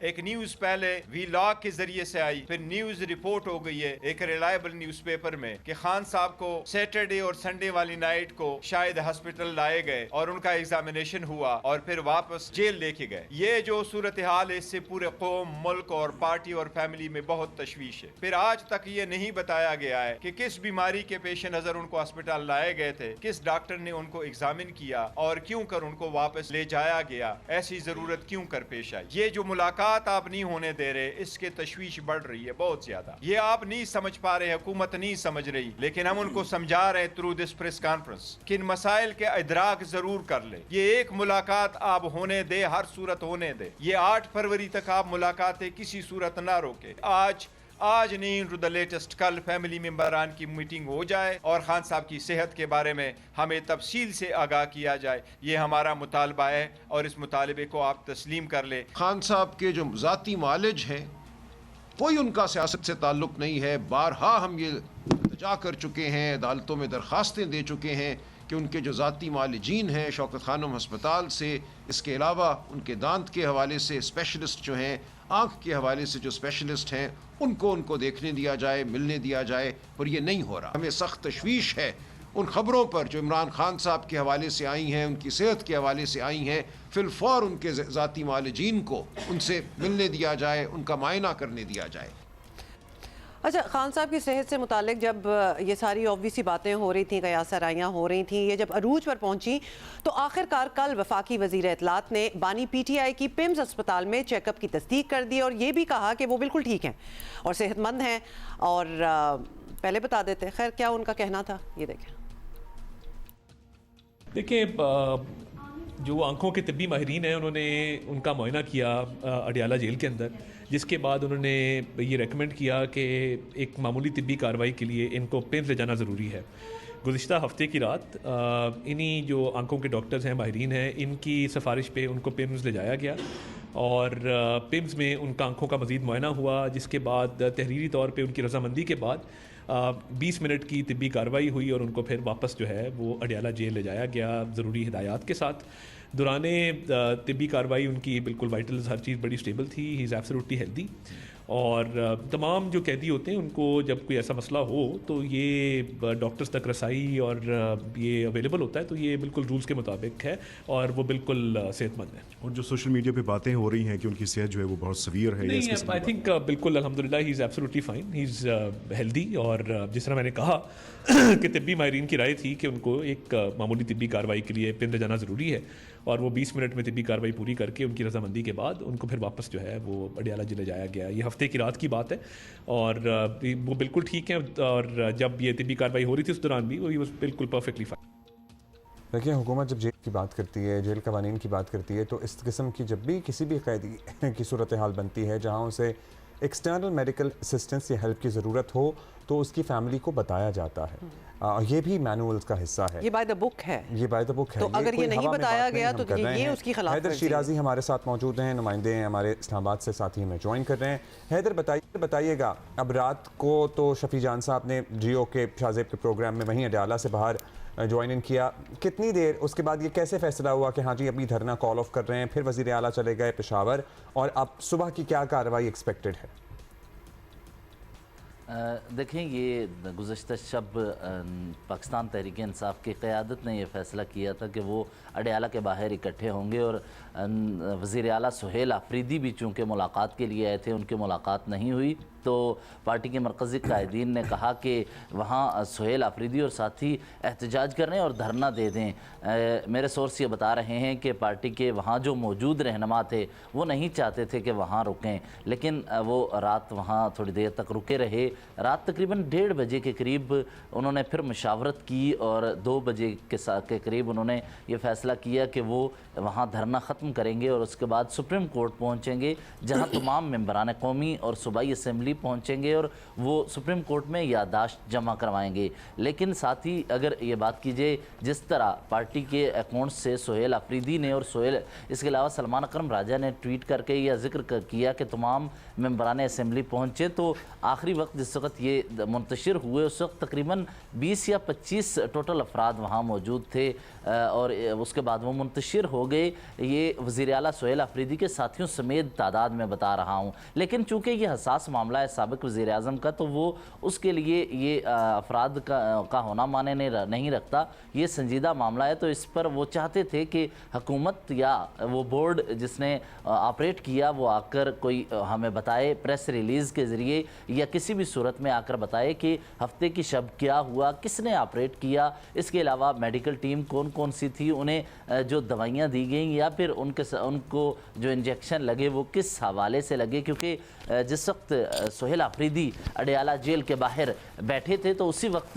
एक न्यूज पहले वी लॉग के जरिए से आई, फिर न्यूज रिपोर्ट हो गई है एक रिलायबल न्यूज़पेपर में कि खान साहब को सैटरडे और संडे वाली नाइट को शायद हॉस्पिटल लाए गए और उनका एग्जामिनेशन हुआ और फिर वापस जेल लेके गए। ये जो सूरत हाल है, इससे पूरे कौम, मुल्क और पार्टी और फैमिली में बहुत तशवीश है। फिर आज तक ये नहीं बताया गया है कि किस बीमारी के पेश नजर उनको हॉस्पिटल लाए गए थे, किस डॉक्टर ने उनको एग्जामिन किया और क्यों कर उनको वापस ले जाया गया, ऐसी जरूरत क्यों कर पेश आई। ये जो मुलाकात आप नहीं होने दे रहे, इसके तशवीश बढ़ रही है बहुत ज्यादा। ये आप नहीं समझ पा रहे, हुकूमत नहीं समझ रही, लेकिन हम उनको समझा रहे हैं थ्रू दिस प्रेस कॉन्फ्रेंस कि इन मसाइल के इदराक जरूर कर ले। ये एक मुलाकात आप होने दे, हर सूरत होने दे। ये 8 फरवरी तक आप मुलाकातें किसी सूरत ना रोके। आज नहीं टू द लेटेस्ट कल फैमिली मेंबरान की मीटिंग हो जाए और खान साहब की सेहत के बारे में हमें तफसील से आगाह किया जाए। ये हमारा मुतालबा है और इस मुतालबे को आप तस्लीम कर ले। खान साहब के जो ज़ाती मालिज हैं, कोई उनका सियासत से ताल्लुक़ नहीं है। बारहा हम ये इल्तिजा कर चुके हैं, अदालतों में दरख्वास्तें दे चुके हैं कि उनके जो ज़ाती मालिजीन हैं शौकत खानम हस्पताल से, इसके अलावा उनके दांत के हवाले से स्पेशलिस्ट जो हैं, आँख के हवाले से जो स्पेशलिस्ट हैं, उनको देखने दिया जाए, मिलने दिया जाए, पर ये नहीं हो रहा। हमें सख्त तशवीश है उन खबरों पर जो इमरान खान साहब के हवाले से आई हैं, उनकी सेहत के हवाले से आई हैं। फिलफौर उनके ज़ाती मालिजीन को उनसे मिलने दिया जाए, उनका मायना करने दिया जाए। अच्छा, खान साहब की सेहत से मुतालिक जब ये सारी ऑब्वियसली बातें हो रही थी, कयासराइयाँ हो रही थी, ये जब अरूज पर पहुंची तो आखिरकार कल वफाकी वज़ीर इत्तलात ने बानी पीटीआई की पिम्स अस्पताल में चेकअप की तस्दीक कर दी और ये भी कहा कि वो बिल्कुल ठीक हैं और सेहतमंद हैं। और पहले बता देते, खैर क्या उनका कहना था, ये देखें। देखिए, जो आंखों के तिब्बी माहिरीन हैं उन्होंने उनका मुआयना किया अडियाला जेल के अंदर, जिसके बाद उन्होंने ये रेकमेंड किया कि एक मामूली तिब्बी कार्रवाई के लिए इनको पिम्स ले जाना ज़रूरी है। गुज़िश्ता हफ्ते की रात इन्हीं जो आंखों के डॉक्टर्स हैं, माहिरीन हैं, इनकी सिफारिश पे उनको पिम्स ले जाया गया और पिम्स में उनका आंखों का मज़ीद मुआयना हुआ, जिसके बाद तहरीरी तौर पे उनकी रजामंदी के बाद 20 मिनट की तिब्बी कार्रवाई हुई और उनको फिर वापस जो है वो अडियाला जेल ले जाया गया ज़रूरी हिदायत के साथ। दौराने तिब्बी कार्रवाई उनकी बिल्कुल वाइटल्स, हर चीज़ बड़ी स्टेबल थी। ही इज़ एब्सोल्युटली हेल्दी और तमाम जो कैदी होते हैं उनको जब कोई ऐसा मसला हो तो ये डॉक्टर्स तक रसाई और ये अवेलेबल होता है, तो ये बिल्कुल रूल्स के मुताबिक है और वो बिल्कुल सेहतमंद है। और जो सोशल मीडिया पे बातें हो रही हैं कि उनकी सेहत जो है वो बहुत सवीयर है, नहीं, आई थिंक बिल्कुल अल्हम्दुलिल्लाह he is absolutely fine, he is healthy. और जिस तरह मैंने कहा कि तिब्बी माहिरीन की राय थी कि उनको एक मामूली तिब्बी कार्रवाई के लिए पिन ले जाना ज़रूरी है और वो 20 मिनट में तिब्बी कार्रवाई पूरी करके उनकी रजामंदी के बाद उनको फिर वापस जो है वो अडियाला जिले जाया गया। ये हफ्ते की रात की बात है और वो बिल्कुल ठीक है और जब ये तिब्बी कार्रवाई हो रही थी उस दौरान भी वो बिल्कुल परफेक्टली फाइन। देखिए, हुकूमत जब जेल की बात करती है, जेल कवानीन की बात करती है, तो इस किस्म की जब भी किसी भी कैदी की सूरत हाल बनती है जहाँ उसे एक्सटर्नल मेडिकल असिस्टेंस या हेल्प की ज़रूरत हो तो उसकी फैमिली को बताया जाता है। ये भी मैनुअल्स का हिस्सा है, ये बाय द बुक है, ये बाय द बुक है। तो अगर ये नहीं बताया गया तो ये उसकी खिलाफ। हैदर शिराजी हमारे साथ मौजूद हैं, नुमाइंदे हैं हमारे इस्लामाबाद से, साथी हमें ज्वाइन कर रहे हैं। हैदर बताइएगा, अब रात को तो शफी जान साहब ने जियो के शाहजेब के प्रोग्राम में वहीं अडियाला से बाहर ज्वाइन इन किया, कितनी देर उसके बाद ये कैसे फैसला हुआ कि हाँ जी अभी धरना कॉल ऑफ कर रहे हैं, फिर वज़ीर आला चले गए पेशावर, और अब सुबह की क्या कार्रवाई एक्सपेक्टेड है? देखें, ये गुज़श्ता शब पाकिस्तान तहरीक इंसाफ की क़यादत ने यह फ़ैसला किया था कि वो अडियाला के बाहर इकट्ठे होंगे और वज़ीर आला सुहेल आफरीदी भी चूँकि मुलाकात के लिए आए थे, उनकी मुलाकात नहीं हुई, तो पार्टी के मरकज़ी कायदीन ने कहा कि वहाँ सुहेल आफरीदी और साथी एहतजाज करें और धरना दे दें। मेरे सोर्स ये बता रहे हैं कि पार्टी के वहाँ जो मौजूद रहनुमा थे वो नहीं चाहते थे कि वहाँ रुकें, लेकिन वो रात वहाँ थोड़ी देर तक रुके रहे। रात तकरीबन 1:30 बजे के करीब उन्होंने फिर मशावरत की और 2 बजे के करीब उन्होंने ये फ़ैसला किया कि वो वहाँ धरना ख़त्म करेंगे और उसके बाद सुप्रीम कोर्ट पहुँचेंगे, जहाँ तमाम मेंबरान कौमी और सूबाई असम्बली पहुँचेंगे और वो सुप्रीम कोर्ट में यादाश्त जमा करवाएंगे। लेकिन साथ ही अगर ये बात कीजिए, जिस तरह पार्टी के अकाउंट से सुहेल आफरीदी ने और इसके अलावा सलमान अकरम राजा ने ट्वीट करके यह जिक्र किया कि तमाम मेंबरान असम्बली पहुँचे, तो आखिरी वक्त जिस वक्त ये मुंतशिर हुए उस वक्त तकरीबन 20 या 25 टोटल अफराद वहाँ मौजूद थे और उसके बाद वो मुंतशिर हो गए। ये वज़ीर आला सुहेल आफरीदी के साथियों समेत तादाद में बता रहा हूँ, लेकिन चूँकि ये हसास मामला है साबिक़ वज़ीर आज़म का, तो वो उसके लिए ये अफराद का होना माने नहीं रखता। ये संजीदा मामला है, तो इस पर वो चाहते थे कि हुकूमत या वो बोर्ड जिसने ऑपरेट किया वो आकर कोई हमें बताए, प्रेस रिलीज़ के ज़रिए या किसी भी सूरत में आकर बताए कि हफ्ते की शब क्या हुआ, किसने ऑपरेट किया, इसके अलावा मेडिकल टीम कौन कौन सी थी, उन्हें जो दवाइयाँ दी गई या फिर उनको जो इंजेक्शन लगे वो किस हवाले से लगे। क्योंकि जिस वक्त सुहेल आफरीदी अडियाला जेल के बाहर बैठे थे तो उसी वक्त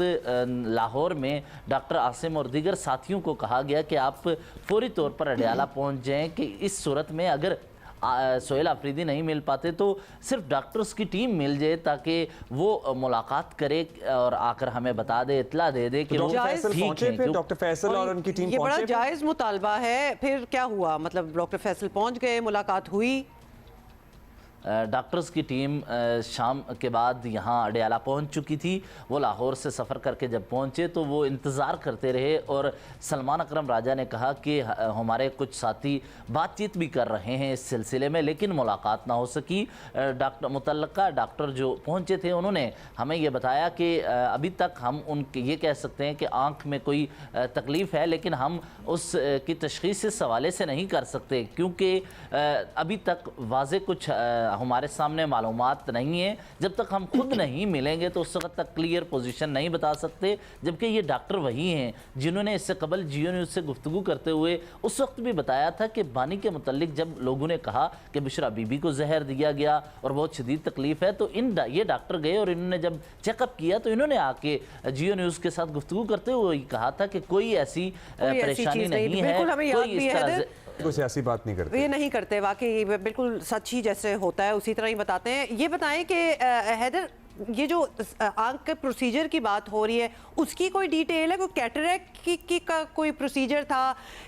लाहौर में डॉक्टर आसिम और दीगर साथियों को कहा गया कि आप फौरी तौर पर अडियाला पहुंच जाएं, कि इस सूरत में अगर सुहेल आफरीदी नहीं मिल पाते तो सिर्फ डॉक्टर्स की टीम मिल जाए ताकि वो मुलाकात करे और आकर हमें बता दे, इतला दे दे कि डॉक्टर फैसल और उनकी टीम ये बड़ा जायज़ मुतालबा है। फिर क्या हुआ, मतलब डॉक्टर फैसल पहुंच गए, मुलाकात हुई? डॉक्टर्स की टीम शाम के बाद यहाँ अडियाला पहुँच चुकी थी। वो लाहौर से सफ़र करके जब पहुँचे तो वो इंतज़ार करते रहे और सलमान अकरम राजा ने कहा कि हमारे कुछ साथी बातचीत भी कर रहे हैं इस सिलसिले में, लेकिन मुलाकात ना हो सकी। मुतल्लका डॉक्टर जो पहुँचे थे उन्होंने हमें ये बताया कि अभी तक हम उनके ये कह सकते हैं कि आँख में कोई तकलीफ़ है, लेकिन हम उसकी तशख़ीस इस हवाले से नहीं कर सकते क्योंकि अभी तक वाज़े कुछ हमारे सामने मालूमात नहीं है। जब तक हम खुद नहीं मिलेंगे तो उस वक्त तक क्लियर पोजीशन नहीं बता सकते। जबकि ये डॉक्टर वही हैं जिन्होंने इससे कबल जियो न्यूज़ से गुफ्तगू करते हुए उस वक्त भी बताया था कि बानी के मुतल्लिक जब लोगों ने कहा कि बुशरा बीबी को जहर दिया गया और बहुत शदीद तकलीफ है, तो ये डॉक्टर गए और इन्होंने जब चेकअप किया तो इन्होंने आके जियो न्यूज़ के साथ गुफ्तगू करते हुए कहा था कि कोई ऐसी परेशानी नहीं है, कोई इस तरह से कोई सियासी बात नहीं करते, ये नहीं करते। वाकई बिल्कुल सच ही जैसे होता है उसी तरह ही बताते हैं। ये बताएं कि हैदर, ये जो आंख के प्रोसीजर की बात हो रही है उसकी कोई डिटेल है? कोई कैटरेक्ट की का कोई प्रोसीजर था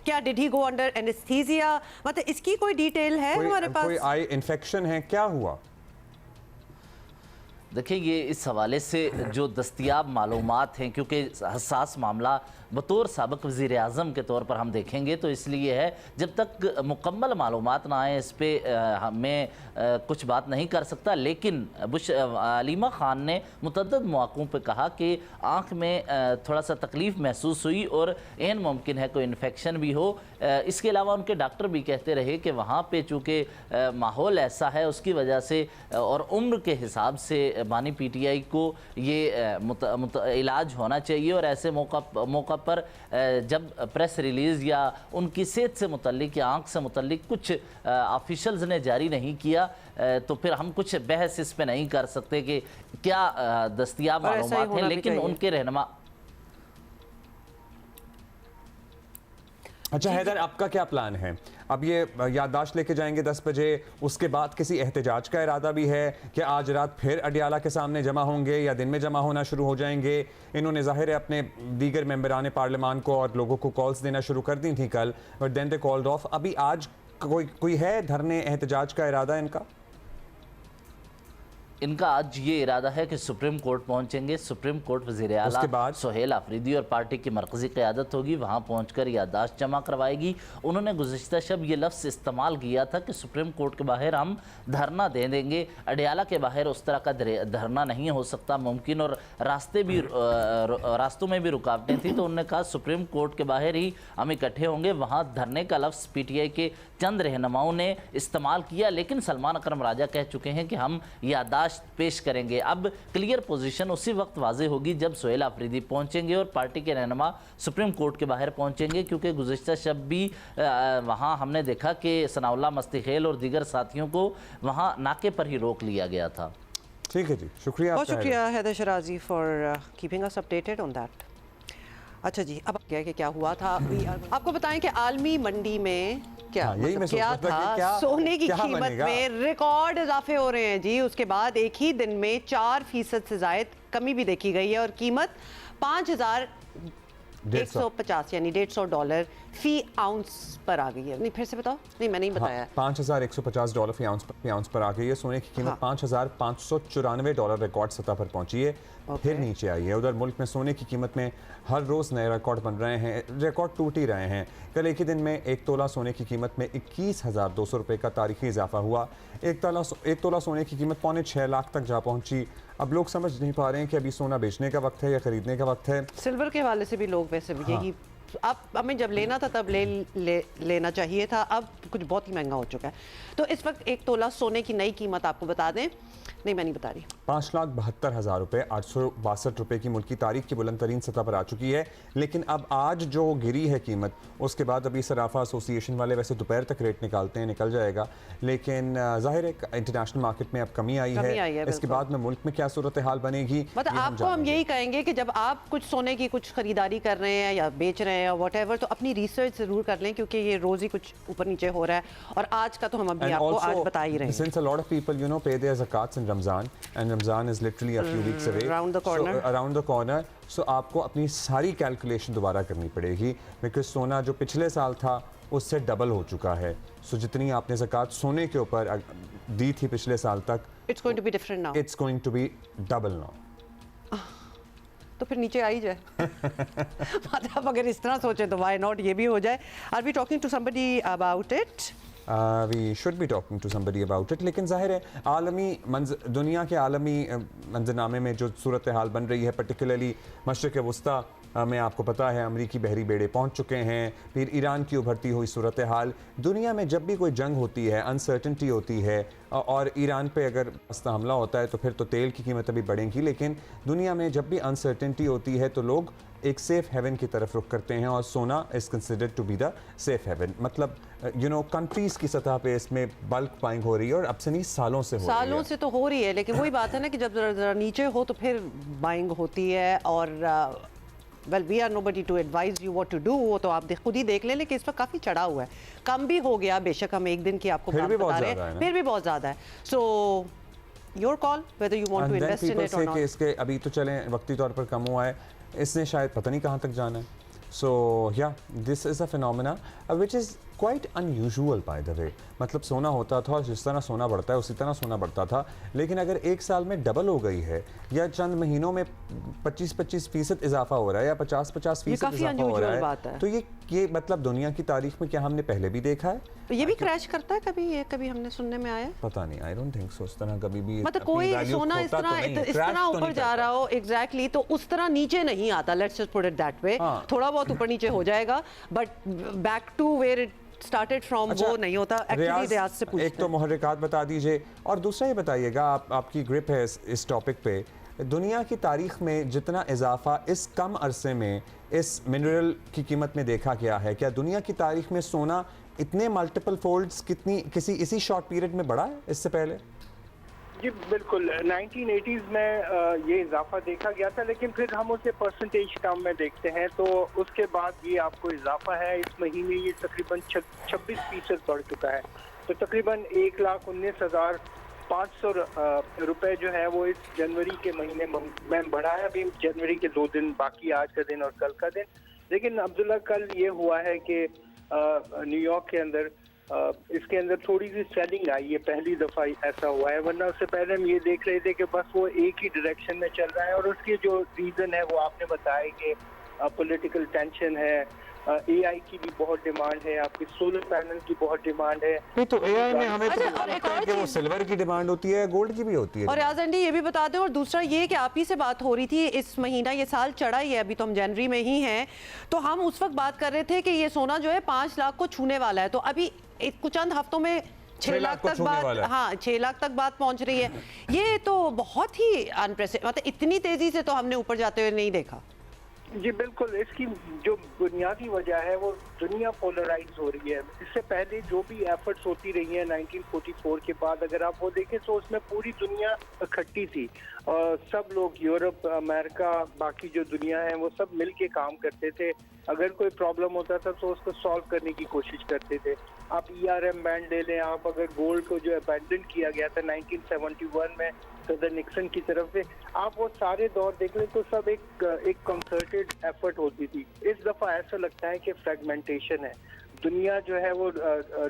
क्या? Did he go under anaesthesia? मतलब इसकी कोई डिटेल है हमारे पास? कोई आई इन्फेक्शन है, क्या हुआ? देखिए, ये इस हवाले से जो दस्तयाब मालूमात हैं, क्योंकि हसास मामला बतौर साबिक़ वज़ीर आज़म के तौर पर हम देखेंगे तो इसलिए है, जब तक मुकम्मल मालूमात ना आए इस पर मैं कुछ बात नहीं कर सकता। लेकिन अलीमा ख़ान ने मुतअद्दिद मौक़ों पर कहा कि आँख में थोड़ा सा तकलीफ़ महसूस हुई और एन मुमकिन है कोई इन्फेक्शन भी हो। इसके अलावा उनके डॉक्टर भी कहते रहे कि वहाँ पे चूँकि माहौल ऐसा है उसकी वजह से और उम्र के हिसाब से बानी पीटीआई को ये इलाज होना चाहिए और ऐसे मौका पर जब प्रेस रिलीज़ या उनकी सेहत से मुतल्लिक या आँख से मुतल्लिक कुछ ऑफिशल्स ने जारी नहीं किया तो फिर हम कुछ बहस इस पे नहीं कर सकते कि क्या दस्तयाब मालूमात हैं, लेकिन उनके रहनुमा। अच्छा हैदर, आपका क्या प्लान है? अब ये याददाश्त लेके जाएंगे 10 बजे, उसके बाद किसी एहतजाज का इरादा भी है कि आज रात फिर अडियाला के सामने जमा होंगे या दिन में जमा होना शुरू हो जाएंगे? इन्होंने ज़ाहिर है अपने दीगर मेंबरान पार्लियामान को और लोगों को कॉल्स देना शुरू कर दी थी कल, but then they called off. अभी आज कोई है धरने एहतजाज का इरादा इनका? इनका आज ये इरादा है कि सुप्रीम कोर्ट पहुंचेंगे। सुप्रीम कोर्ट वज़ीर आला सुहेल आफरीदी और पार्टी की मरकजी क़यादत होगी, वहां पहुंचकर याददाश्त जमा करवाएगी। उन्होंने गुज़िश्ता शब ये लफ्ज़ इस्तेमाल किया था कि सुप्रीम कोर्ट के बाहर हम धरना दे देंगे। अडियाला के बाहर उस तरह का धरना नहीं हो सकता मुमकिन, और रास्तों में भी रुकावटें थी, तो उन्होंने कहा सुप्रीम कोर्ट के बाहर ही हम इकट्ठे होंगे। वहाँ धरने का लफ्ज़ पीटीआई के चंद रहनुमाओं ने इस्तेमाल किया, लेकिन सलमान अकरम राजा कह चुके हैं कि हम याददाश्त पेश करेंगे। अब क्लियर पोजीशन उसी वक्त वाज़े होगी जब सुहेल आफरीदी पहुंचेंगे और पार्टी के रहनुमा सुप्रीम कोर्ट के बाहर पहुंचेंगे, क्योंकि गुज़िश्ता शब भी वहां हमने देखा कि सनाउल्लाह मस्तीखेल और दीगर साथियों को वहां नाके पर ही रोक लिया गया था। ठीक है जी, शुक्रिया। बहुत शुक्रिया Haider Shirazi for keeping us updated on that. अच्छा जी, अब क्या हुआ था आपको बताएं कि आलमी मंडी में क्या था, सोने की कीमत में रिकॉर्ड इजाफे हो रहे हैं जी। उसके बाद एक ही दिन में 4% से जायद कमी भी देखी गई है और कीमत 5,150 यानी $150 फी आउंस पर आ गई है। नहीं, फिर से बताओ। नहीं, मैंने नहीं बताया। $5,150 फी आउंस पर आ गई है। सोने की कीमत $5,594 रिकॉर्ड सतह पर पहुंची है, फिर नीचे आई है। उधर मुल्क में सोने की कीमत में हर रोज़ नए रिकॉर्ड बन रहे हैं, रिकॉर्ड टूट ही रहे हैं। कल एक ही दिन में 1 तोला सोने की कीमत में 21,200 रुपये का तारीखी इजाफा हुआ। एक तोला सोने की कीमत 5.25 लाख तक जा पहुंची। अब लोग समझ नहीं पा रहे हैं कि अभी सोना बेचने का वक्त है या खरीदने का वक्त है। सिल्वर के हवाले से भी लोग वैसे भी यही अब हमें जब लेना था तब लेना चाहिए था, अब कुछ बहुत ही महंगा हो चुका है। तो इस वक्त 1 तोला सोने की नई कीमत आपको बता दें, नहीं मैं नहीं बता रही, 5,72,000 रुपये, 862 रुपये की मुल्क की तारीख की बुलंद तरीन सतह पर आ चुकी है। लेकिन अब आज जो गिरी है कीमत, उसके बाद अभी सराफा एसोसिएशन वाले वैसे दोपहर तक रेट निकालते हैं, निकल जाएगा, लेकिन जाहिर है इंटरनेशनल मार्केट में अब कमी आई है। इसके बाद में मुल्क में क्या सूरत हाल बनेगी, मतलब आपको हम यही कहेंगे कि जब आप कुछ सोने की कुछ खरीदारी कर रहे हैं या बेच रहे हैं या व्हाटएवर, तो अपनी रिसर्च जरूर कर लें, क्योंकि ये रोज ही कुछ ऊपर नीचे हो रहा है। और आज का तो हम अभी आपको आज बता ही रहे हैं। Since a lot of people, you know, pay their zakats in Ramzan, and Ramzan is literally a few weeks away. Around the corner. So, around the corner. So आपको अपनी सारी कैलकुलेशन दोबारा करनी पड़ेगी, बिकॉज सोना जो पिछले साल था उससे डबल हो चुका है। सो जितनी आपने ज़कात सोने के ऊपर दी थी पिछले साल तक, It's going to be different now. It's going to be double now. तो फिर नीचे आ ही जाए। मतलब अगर इस तरह सोचे तो why not, ये भी हो जाए। Are we talking to somebody about it? We should be talking to somebody about it. लेकिन जाहिर है दुनिया के आलमी मंजरनामे में जो सूरत हाल बन रही है, पर्टिकुलरली मशरिक़ वस्ता में आपको पता है अमरीकी बहरी बेड़े पहुंच चुके हैं, फिर ईरान की उभरती हुई सूरत हाल। दुनिया में जब भी कोई जंग होती है, अनसर्टनटी होती है, और ईरान पे अगर हमला होता है तो फिर तो तेल की कीमत भी बढ़ेंगी, लेकिन दुनिया में जब भी अनसर्टनटी होती है तो लोग एक सेफ हेवन की तरफ रुख करते हैं, और सोना is considered to be the safe haven. मतलब यू नो कंट्रीज़ की सतह पे इसमें बल्क बाइंग हो रही है, और अब से नहीं सालों से हो रही है। सालों से तो हो रही है, लेकिन वही बात है ना कि जब ज़रा नीचे हो तो फिर बाइंग होती है। और well we are nobody to advise you what to do, वो तो आप खुद ही देख लें। लेकिन इस पर काफ़ी चढ़ा हुआ है, कम भी हो गया बेशक, हम एक दिन की आपको बात बता रहे हैं, फिर भी बहुत ज़्यादा है। So your call whether you want to invest in it और नॉट। इसके अभी तो चलें वक्ती तौर पर कम हुआ है, इसने शायद पता नहीं कहाँ तक जाना है। सो या this is a phenomena which is quite unusual bye the way. मतलब सोना होता था, जिस तरह सोना बढ़ता है उसी तरह सोना बढ़ता था, लेकिन अगर एक साल में डबल हो गई है या चंद महीनों में 25% इजाफा हो रहा है या 50% इजाफा हो रहा है, तो ये मतलब दुनिया की तारीख में क्या हमने पहले भी देखा है? ये भी क्रैश करता है कभी, ये कभी हमने सुनने में आया? पता नहीं, आई डोंट थिंक सो। इस तरह कभी भी मतलब कोई सोना इस तरह ऊपर जा रहा हो एग्जैक्टली तो उस तरह नीचे नहीं आता। Let's just put it that way. थोड़ा बहुत ऊपर नीचे हो जाएगा, but back to where it started from वो नहीं होता। एक्चुअली रियाज से पूछते एक तो मुहर्रिकात बता दीजिए और दूसरा ये बताइएगा, आपकी ग्रिप है इस टॉपिक पे, दुनिया की तारीख में जितना इजाफा इस कम अरसे में इस मिनरल की कीमत में देखा गया है, क्या दुनिया की तारीख में सोना इतने मल्टीपल फोल्ड्स किसी इसी शॉर्ट पीरियड में बढ़ा है इससे पहले? जी बिल्कुल, 1980s में ये इजाफा देखा गया था, लेकिन फिर हम उसे परसेंटेज टर्म में देखते हैं तो उसके बाद ये आपको इजाफा है। इस महीने ये तकरीबन 26% बढ़ चुका है, तो तकरीबन 1,19,500 रुपए जो है वो इस जनवरी के महीने में बढ़ा है। अभी जनवरी के 2 दिन बाकी, आज का दिन और कल का दिन। लेकिन अब्दुल्ला, कल ये हुआ है कि न्यूयॉर्क के अंदर इसके अंदर थोड़ी सी सेलिंग आई है, पहली दफ़ा ऐसा हुआ है, वरना उससे पहले हम ये देख रहे थे कि बस वो एक ही डायरेक्शन में चल रहा है। और उसकी जो रीज़न है वो आपने बताया कि पॉलिटिकल टेंशन है, एआई की भी बहुत डिमांड है, आपकी सोलर पैनल की बहुत डिमांड है। नहीं तो एआई में हमें तो लगता है कि वो सिल्वर की डिमांड होती है, गोल्ड की भी होती है। और रियाज आंटी ये भी बता दें, और दूसरा ये कि आप ही से बात हो रही थी, इस महीना ये साल चढ़ा ही है, अभी तो हम जनवरी में ही हैं, तो हम उस वक्त बात कर रहे थे कि ये सोना जो है 5 लाख को छूने वाला है, तो अभी कुछ चंद हफ्तों में 6 लाख तक बात, हाँ 6 लाख तक बात पहुंच रही है। ये तो बहुत ही अनप्रेसिडेंटेड, मतलब इतनी तेजी से तो हमने ऊपर जाते हुए नहीं देखा। जी बिल्कुल, इसकी जो बुनियादी वजह है वो दुनिया पोलराइज हो रही है। इससे पहले जो भी एफर्ट्स होती रही हैं 1944 के बाद, अगर आप वो देखें तो उसमें पूरी दुनिया इकट्ठी थी और सब लोग, यूरोप, अमेरिका, बाकी जो दुनिया है वो सब मिल के काम करते थे। अगर कोई प्रॉब्लम होता था तो उसको सॉल्व करने की कोशिश करते थे। आप ERM बैंड ले लें, आप अगर गोल्ड को जो अबैंडन किया गया था 1971 में सदर निक्सन की तरफ से, आप वो सारे दौर देख लें तो सब एक कंसर्टेड एफर्ट होती थी। इस दफा ऐसा लगता है कि फ्रेगमेंटेशन है, दुनिया जो है वो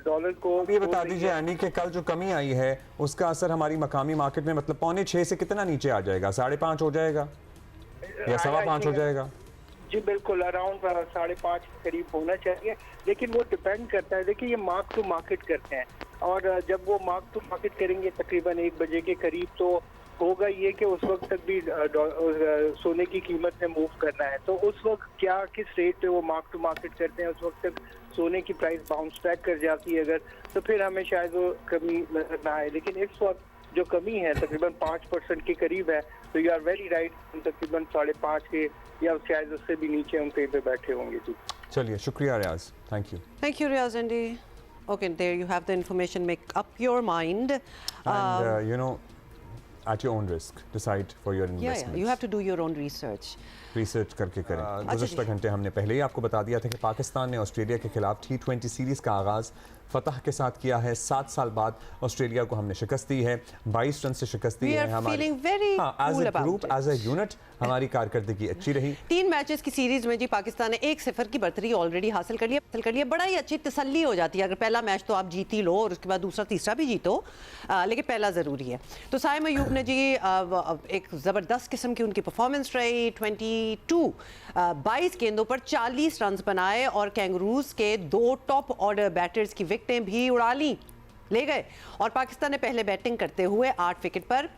डॉलर को। ये बता दीजिए यानी कि कल जो कमी आई है उसका असर हमारी मकामी मार्केट में, मतलब 5.25 से कितना नीचे आ जाएगा? 5.5 हो जाएगा या 5.25 हो जाएगा? जी बिल्कुल, अराउंड 5.5 के करीब होना चाहिए, लेकिन वो डिपेंड करता है। देखिए ये मार्क टू मार्केट करते हैं, और जब वो मार्क टू मार्केट करेंगे तकरीबन 1 बजे के करीब, तो होगा ये कि उस वक्त तक भी सोने की कीमत में मूव करना है। तो उस वक्त क्या किस रेट पे वो मार्क टू मार्केट करते हैं, उस वक्त तक सोने की प्राइस बाउंस बैक कर जाती है अगर, तो फिर हमें शायद वो कमी नजर ना आए। लेकिन इस वक्त जो कमी है तकरीबन 5% के करीब है, तो यू आर वेरी राइट, तकरीबन 5.5 के या शायद उससे भी नीचे हम कहीं पे बैठे होंगे। जी चलिए, शुक्रिया Riyaz, thank you. Thank you Riyaz एंडी। Okay, there you have the information. Make up your mind. And you know, at your own risk, decide for your investments. Yeah, you have to do your own research. Research करके करें। गुज़श्ता घंटे हमने पहले ही आपको बता दिया था कि पाकिस्तान ने ऑस्ट्रेलिया के खिलाफ T20 सीरीज़ का आगाज़ फतह के साथ किया है। 7 साल बाद ऑस्ट्रेलिया को हमने शिकस्त दी है, 22 रन से शिकस्त दी है। हमारी as a group, as a unit हमारी कारकर्दगी अच्छी रही। 3 मैचेस की सीरीज में जी पाकिस्तान ने 1-0 की बढ़तरी ऑलरेडी हासिल कर लिया। बड़ा ही अच्छी तसल्ली हो जाती है अगर पहला मैच तो आप जीत ही लो और उसके बाद दूसरा तीसरा भी जीतो, लेकिन पहला ज़रूरी है। तो साइम अयूब ने जी एक ज़बरदस्त किस्म की उनकी परफॉर्मेंस रही। 22 गेंदों पर 40 रन बनाए और कैंगरूज के 2 टॉप ऑर्डर बैटर्स की विकेटें भी उड़ा ले गए। और पाकिस्तान ने पहले बैटिंग करते हुए 8 विकेट पर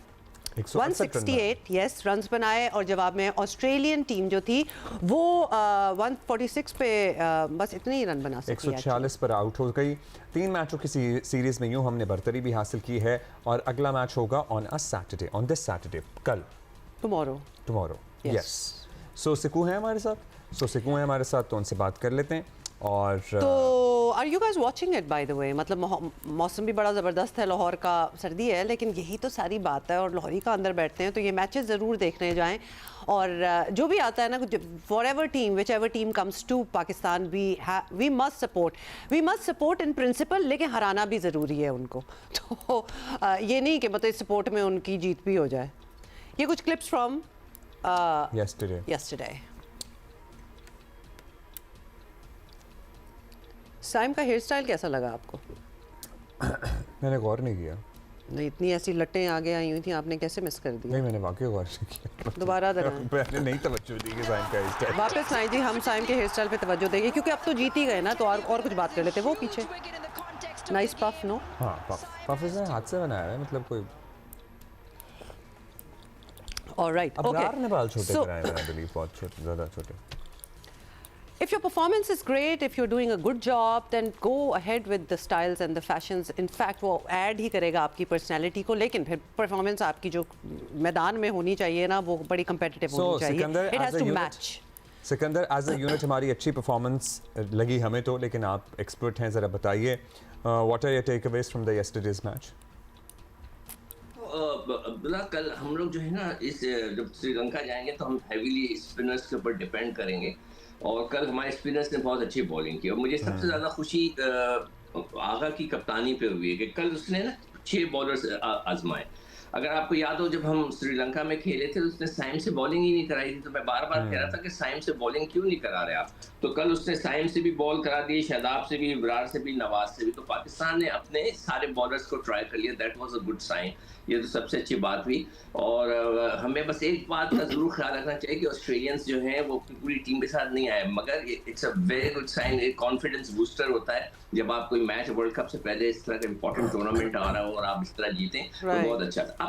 168 रन्स बनाए और जवाब में ऑस्ट्रेलियन टीम जो थी वो 146 पे बस इतने ही रन बना सकी। 146 पर आउट हो गई। 3 मैचों की सीरीज में यूं हमने बढ़तरी भी हासिल की है और अगला मैच होगा ऑन दिस सैटरडे, कल, टुमारो। यस, सोसिकू है हमारे साथ, तो उनसे बात कर लेते हैं। और तो are you guys watching it by the way? मतलब मौसम भी बड़ा ज़बरदस्त है, लाहौर का सर्दी है, लेकिन यही तो सारी बात है। और लाहौरी का अंदर बैठते हैं तो ये मैचेस ज़रूर देखने जाएं। और जो भी आता है ना, for ever team, which ever team comes to Pakistan, we must support in principle, लेकिन हराना भी ज़रूरी है उनको। तो ये नहीं कि मतलब इस सपोर्ट में उनकी जीत भी हो जाए। ये कुछ क्लिप्स फ्रॉम yesterday. साइम का हेयर स्टाइल कैसा लगा आपको? मैंने गौर नहीं किया। नहीं, इतनी ऐसी लट्टें आगे आई हुई थी, आपने कैसे मिस कर दिया? नहीं, मैंने वाकई गौर नहीं किया। दोबारा मैंने नहीं तवज्जो दी कि साइम का हेयर स्टाइल। वापस नहीं जी, हम साइम के हेयर स्टाइल पे तवज्जो देंगे क्योंकि अब तो जीत ही गए ना, तो और कुछ बात कर लेते। वो पीछे नाइस पफ, नो? हाँ, पफ इसने हाथ से बनाया है, मतलब कोई। Alright, okay. अबरार ने बाल छोटे कराए हैं, आई बिलीव, बहुत छोटे, ज़्यादा छोटे। If your performance is great, if you're doing a good job, then go ahead with the styles and the fashions. In fact, वो ऐड ही करेगा आपकी पर्सनैलिटी को, लेकिन फिर परफॉर्मेंस आपकी जो मैदान में होनी चाहिए ना, वो बड़ी कम्पिटिटिव होनी चाहिए. It has to match. Sikandar, as a unit हमारी अच्छी परफॉर्मेंस लगी हमें तो, लेकिन आप एक्सपर्ट हैं, ज़रा बताइए what are your takeaways from the yesterday's match? कल हम लोग जो है ना, इस जब श्रीलंका जाएंगे तो हम हैवीली स्पिनर्स के ऊपर डिपेंड करेंगे, और कल हमारे स्पिनर्स ने बहुत अच्छी बॉलिंग की, और मुझे सबसे ज़्यादा खुशी आगा की कप्तानी पे हुई है कि कल उसने ना 6 बॉलर्स आजमाए. अगर आपको याद हो, जब हम श्रीलंका में खेले थे तो उसने साइम से बॉलिंग ही नहीं कराई थी, तो मैं बार बार कह रहा था कि साइम से बॉलिंग क्यों नहीं करा रहे आप. तो कल उसने साइम से भी बॉल करा दी, शादाब से भी, इब्रार से भी, नवाज से भी. तो पाकिस्तान ने अपने सारे बॉलर्स को ट्राई कर लिया. That was a good sign. ये तो सबसे अच्छी बात हुई. और हमें बस एक बात का जरूर ख्याल रखना चाहिए कि ऑस्ट्रेलियंस जो हैं वो पूरी टीम के साथ नहीं आए, मगर it's a very good sign. एक कॉन्फिडेंस बूस्टर होता है जब आप कोई मैच वर्ल्ड कप से पहले इस तरह का इंपॉर्टेंट टूर्नामेंट आ रहा हो और आप इस तरह जीतें, तो बहुत अच्छा था.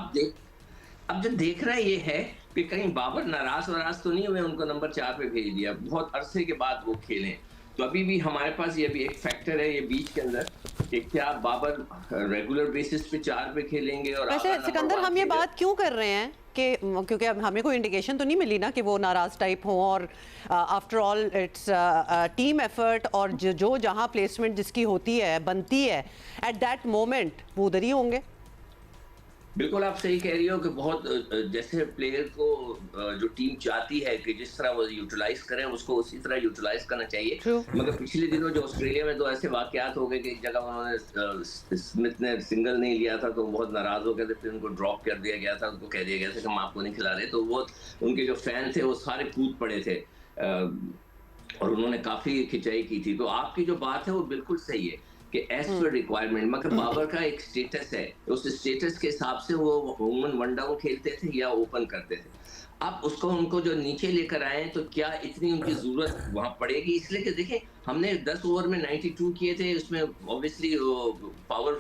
अब जो देख रहा है ये है कि कहीं बाबर नाराज तो नहीं हुए, उनको नंबर 4 पे भेज दिया. बहुत अरसे के बाद वो खेले, तो अभी भी हमारे पास ये भी एक फैक्टर है ये बीच के अंदर कि क्या बाबर रेगुलर बेसिस पे 4 पे खेलेंगे. और वैसे सिकंदर, हम ये बात क्यों कर रहे हैं कि क्योंकि अब हमें कोई इंडिकेशन तो नहीं मिली ना कि वो नाराज टाइप हो, और after all its team effort, और जो जहाँ प्लेसमेंट जिसकी होती है, बनती है एट दैट मोमेंट, वो उधर ही होंगे. बिल्कुल आप सही कह रही हो कि बहुत जैसे प्लेयर को जो टीम चाहती है कि जिस तरह वो यूटिलाइज करें, उसको उसी तरह यूटिलाइज करना चाहिए. मगर पिछले दिनों जो ऑस्ट्रेलिया में 2 ऐसे वाकयात हो गए कि एक जगह उन्होंने स्मिथ ने सिंगल नहीं लिया था तो बहुत नाराज हो गए थे, फिर उनको ड्रॉप कर दिया गया था, उनको कह दिया गया था कि हम आपको नहीं खिला रहे. तो वो उनके जो फैन थे वो सारे कूद पड़े थे और उन्होंने काफ़ी खिंचाई की थी. तो आपकी जो बात है वो बिल्कुल सही है कि एज पर रिक्वायरमेंट, मगर बाबर का एक स्टेटस है, उस स्टेटस के हिसाब से वो वुमेन 1 डाउन खेलते थे या ओपन करते थे. अब उसको उनको जो नीचे लेकर आए तो क्या इतनी उनकी जरूरत वहां पड़ेगी? इसलिए कि देखें, हमने 10 ओवर में 92 किए थे, उसमें ऑब्वियसली पावर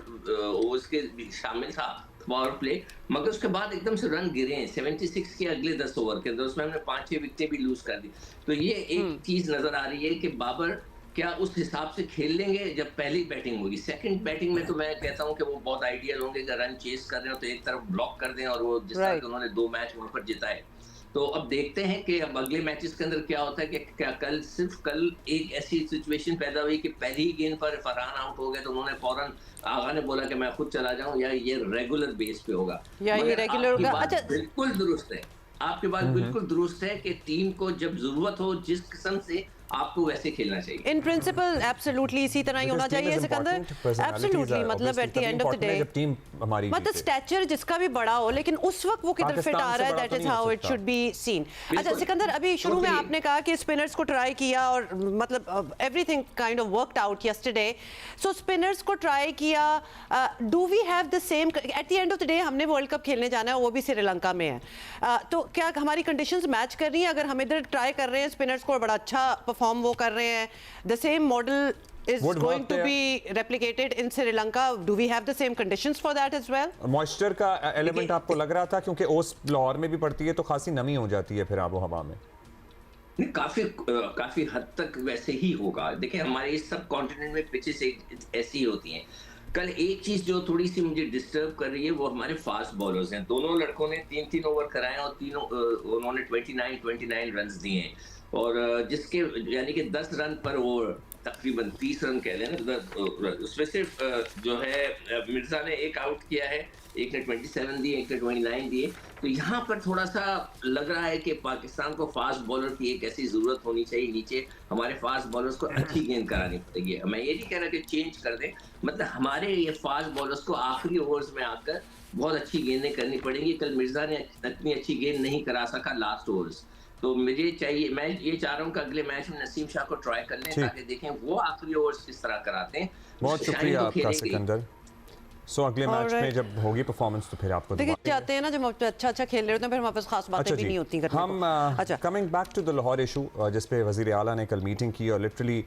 ओवर्स के शामिल था, पावर प्ले, मगर उसके बाद एकदम से रन गिरे हैं. 76 के अगले 10 ओवर के अंदर उसमें हमने 5-6 विकेटें भी लूज कर दी. तो ये एक चीज नजर आ रही है कि बाबर क्या उस हिसाब से खेल लेंगे जब पहली बैटिंग होगी. सेकंड बैटिंग में तो मैं कहता हूं कि वो बहुत आइडियल होंगे कि रन चेस कर रहे हो तो एक तरफ ब्लॉक कर दें, और वो जिस तरह के उन्होंने 2 मैच वहां पर जिताए. तो अब देखते हैं कि अब अगले मैचेस के अंदर क्या होता है कि क्या कल एक ऐसी सिचुएशन पैदा हुई कि पहली ही गेंद पर फरहान आउट हो गए तो उन्होंने फौरन आगा ने बोला कि मैं खुद चला जाऊं, या ये रेगुलर बेस पे होगा. या ये रेगुलर होगा. अच्छा, बिल्कुल दुरुस्त है आपकी बात, बिल्कुल दुरुस्त है कि टीम को जब जरूरत हो जिस किस्म से आपको वैसे खेलना चाहिए. इन प्रिंसिपल एब्सोल्युटली इसी तरह ही होना चाहिए सिकंदर. एब्सोल्युटली, मतलब eight the end of the day जब टीम हमारी मतलब स्टैचर जिसका भी बड़ा हो, लेकिन उस वक्त वो किधर फिट आ रहा है, that is how it should be seen. अच्छा सिकंदर, अभी शुरू में आपने कहा कि स्पिनर्स को ट्राई किया और मतलब everything kind of worked out yesterday. So spinners को ट्राई किया, do we have the same at the end of the day? हमने वर्ल्ड कप खेलने जाना है, वो भी श्रीलंका में है, तो क्या हमारी कंडीशंस मैच कर रही हैं? अगर हम इधर ट्राई कर रहे हैं स्पिनर्स को, बड़ा अच्छा परफॉर्म वो कर रहे हैं, the same model is going to be replicated in Sri Lanka. Do we have the same conditions for that as well? Moisture का एलिमेंट आपको लग रहा था, क्योंकि ओस लाहौर में भी पड़ती है तो खासी नमी हो जाती है फिर आबो हवा में. नहीं, काफी हद तक वैसे ही होगा. देखिए, हमारे इस सब कॉन्टिनेंट में पिचेस ऐसी होती हैं. कल एक चीज जो थोड़ी सी मुझे डिस्टर्ब कर रही है वो हमारे फास्ट बॉलर्स हैं. दोनों लड़कों ने 3-3 ओवर कराए और तीनों उन्होंने 29 रन दिए हैं, और जिसके यानी कि 10 रन पर ओवर, तकरीबन 30 रन कह लें ना. उसमें सिर्फ जो है मिर्जा ने एक आउट किया है, एक ने 27 दिए, एक ने 29 दिए. तो यहाँ पर थोड़ा सा लग रहा है कि पाकिस्तान को फास्ट बॉलर की एक ऐसी जरूरत होनी चाहिए. नीचे हमारे फास्ट बॉलर्स को अच्छी गेंद करानी पड़ेगी. मैं ये नहीं कह रहा कि चेंज कर दें, मतलब हमारे ये फास्ट बॉलर्स को आखिरी ओवर्स में आकर बहुत अच्छी गेंदें करनी पड़ेंगी. कल मिर्जा ने इतनी अच्छी गेंद नहीं करा सका लास्ट ओवर्स. तो मुझे चाहिए, मैं ये चाह रहा हूँ कि अगले मैच में नसीम शाह को ट्राई कर लें ताकि देखें वो आखिरी ओवर्स किस तरह कराते हैं. बहुत शुक्रिया आपका सिकंदर. सो अगले मैच में जब होगी परफॉर्मेंस तो फिर आपको देखिए जाते हैं ना, जब हम अच्छा खेल रहे होते हैं फिर हमारे पास खास बातें भी नहीं होती करने हम अच्छा coming back to the Lahore issue, जिस पे वज़ीर आला ने कल मीटिंग की और लिटरली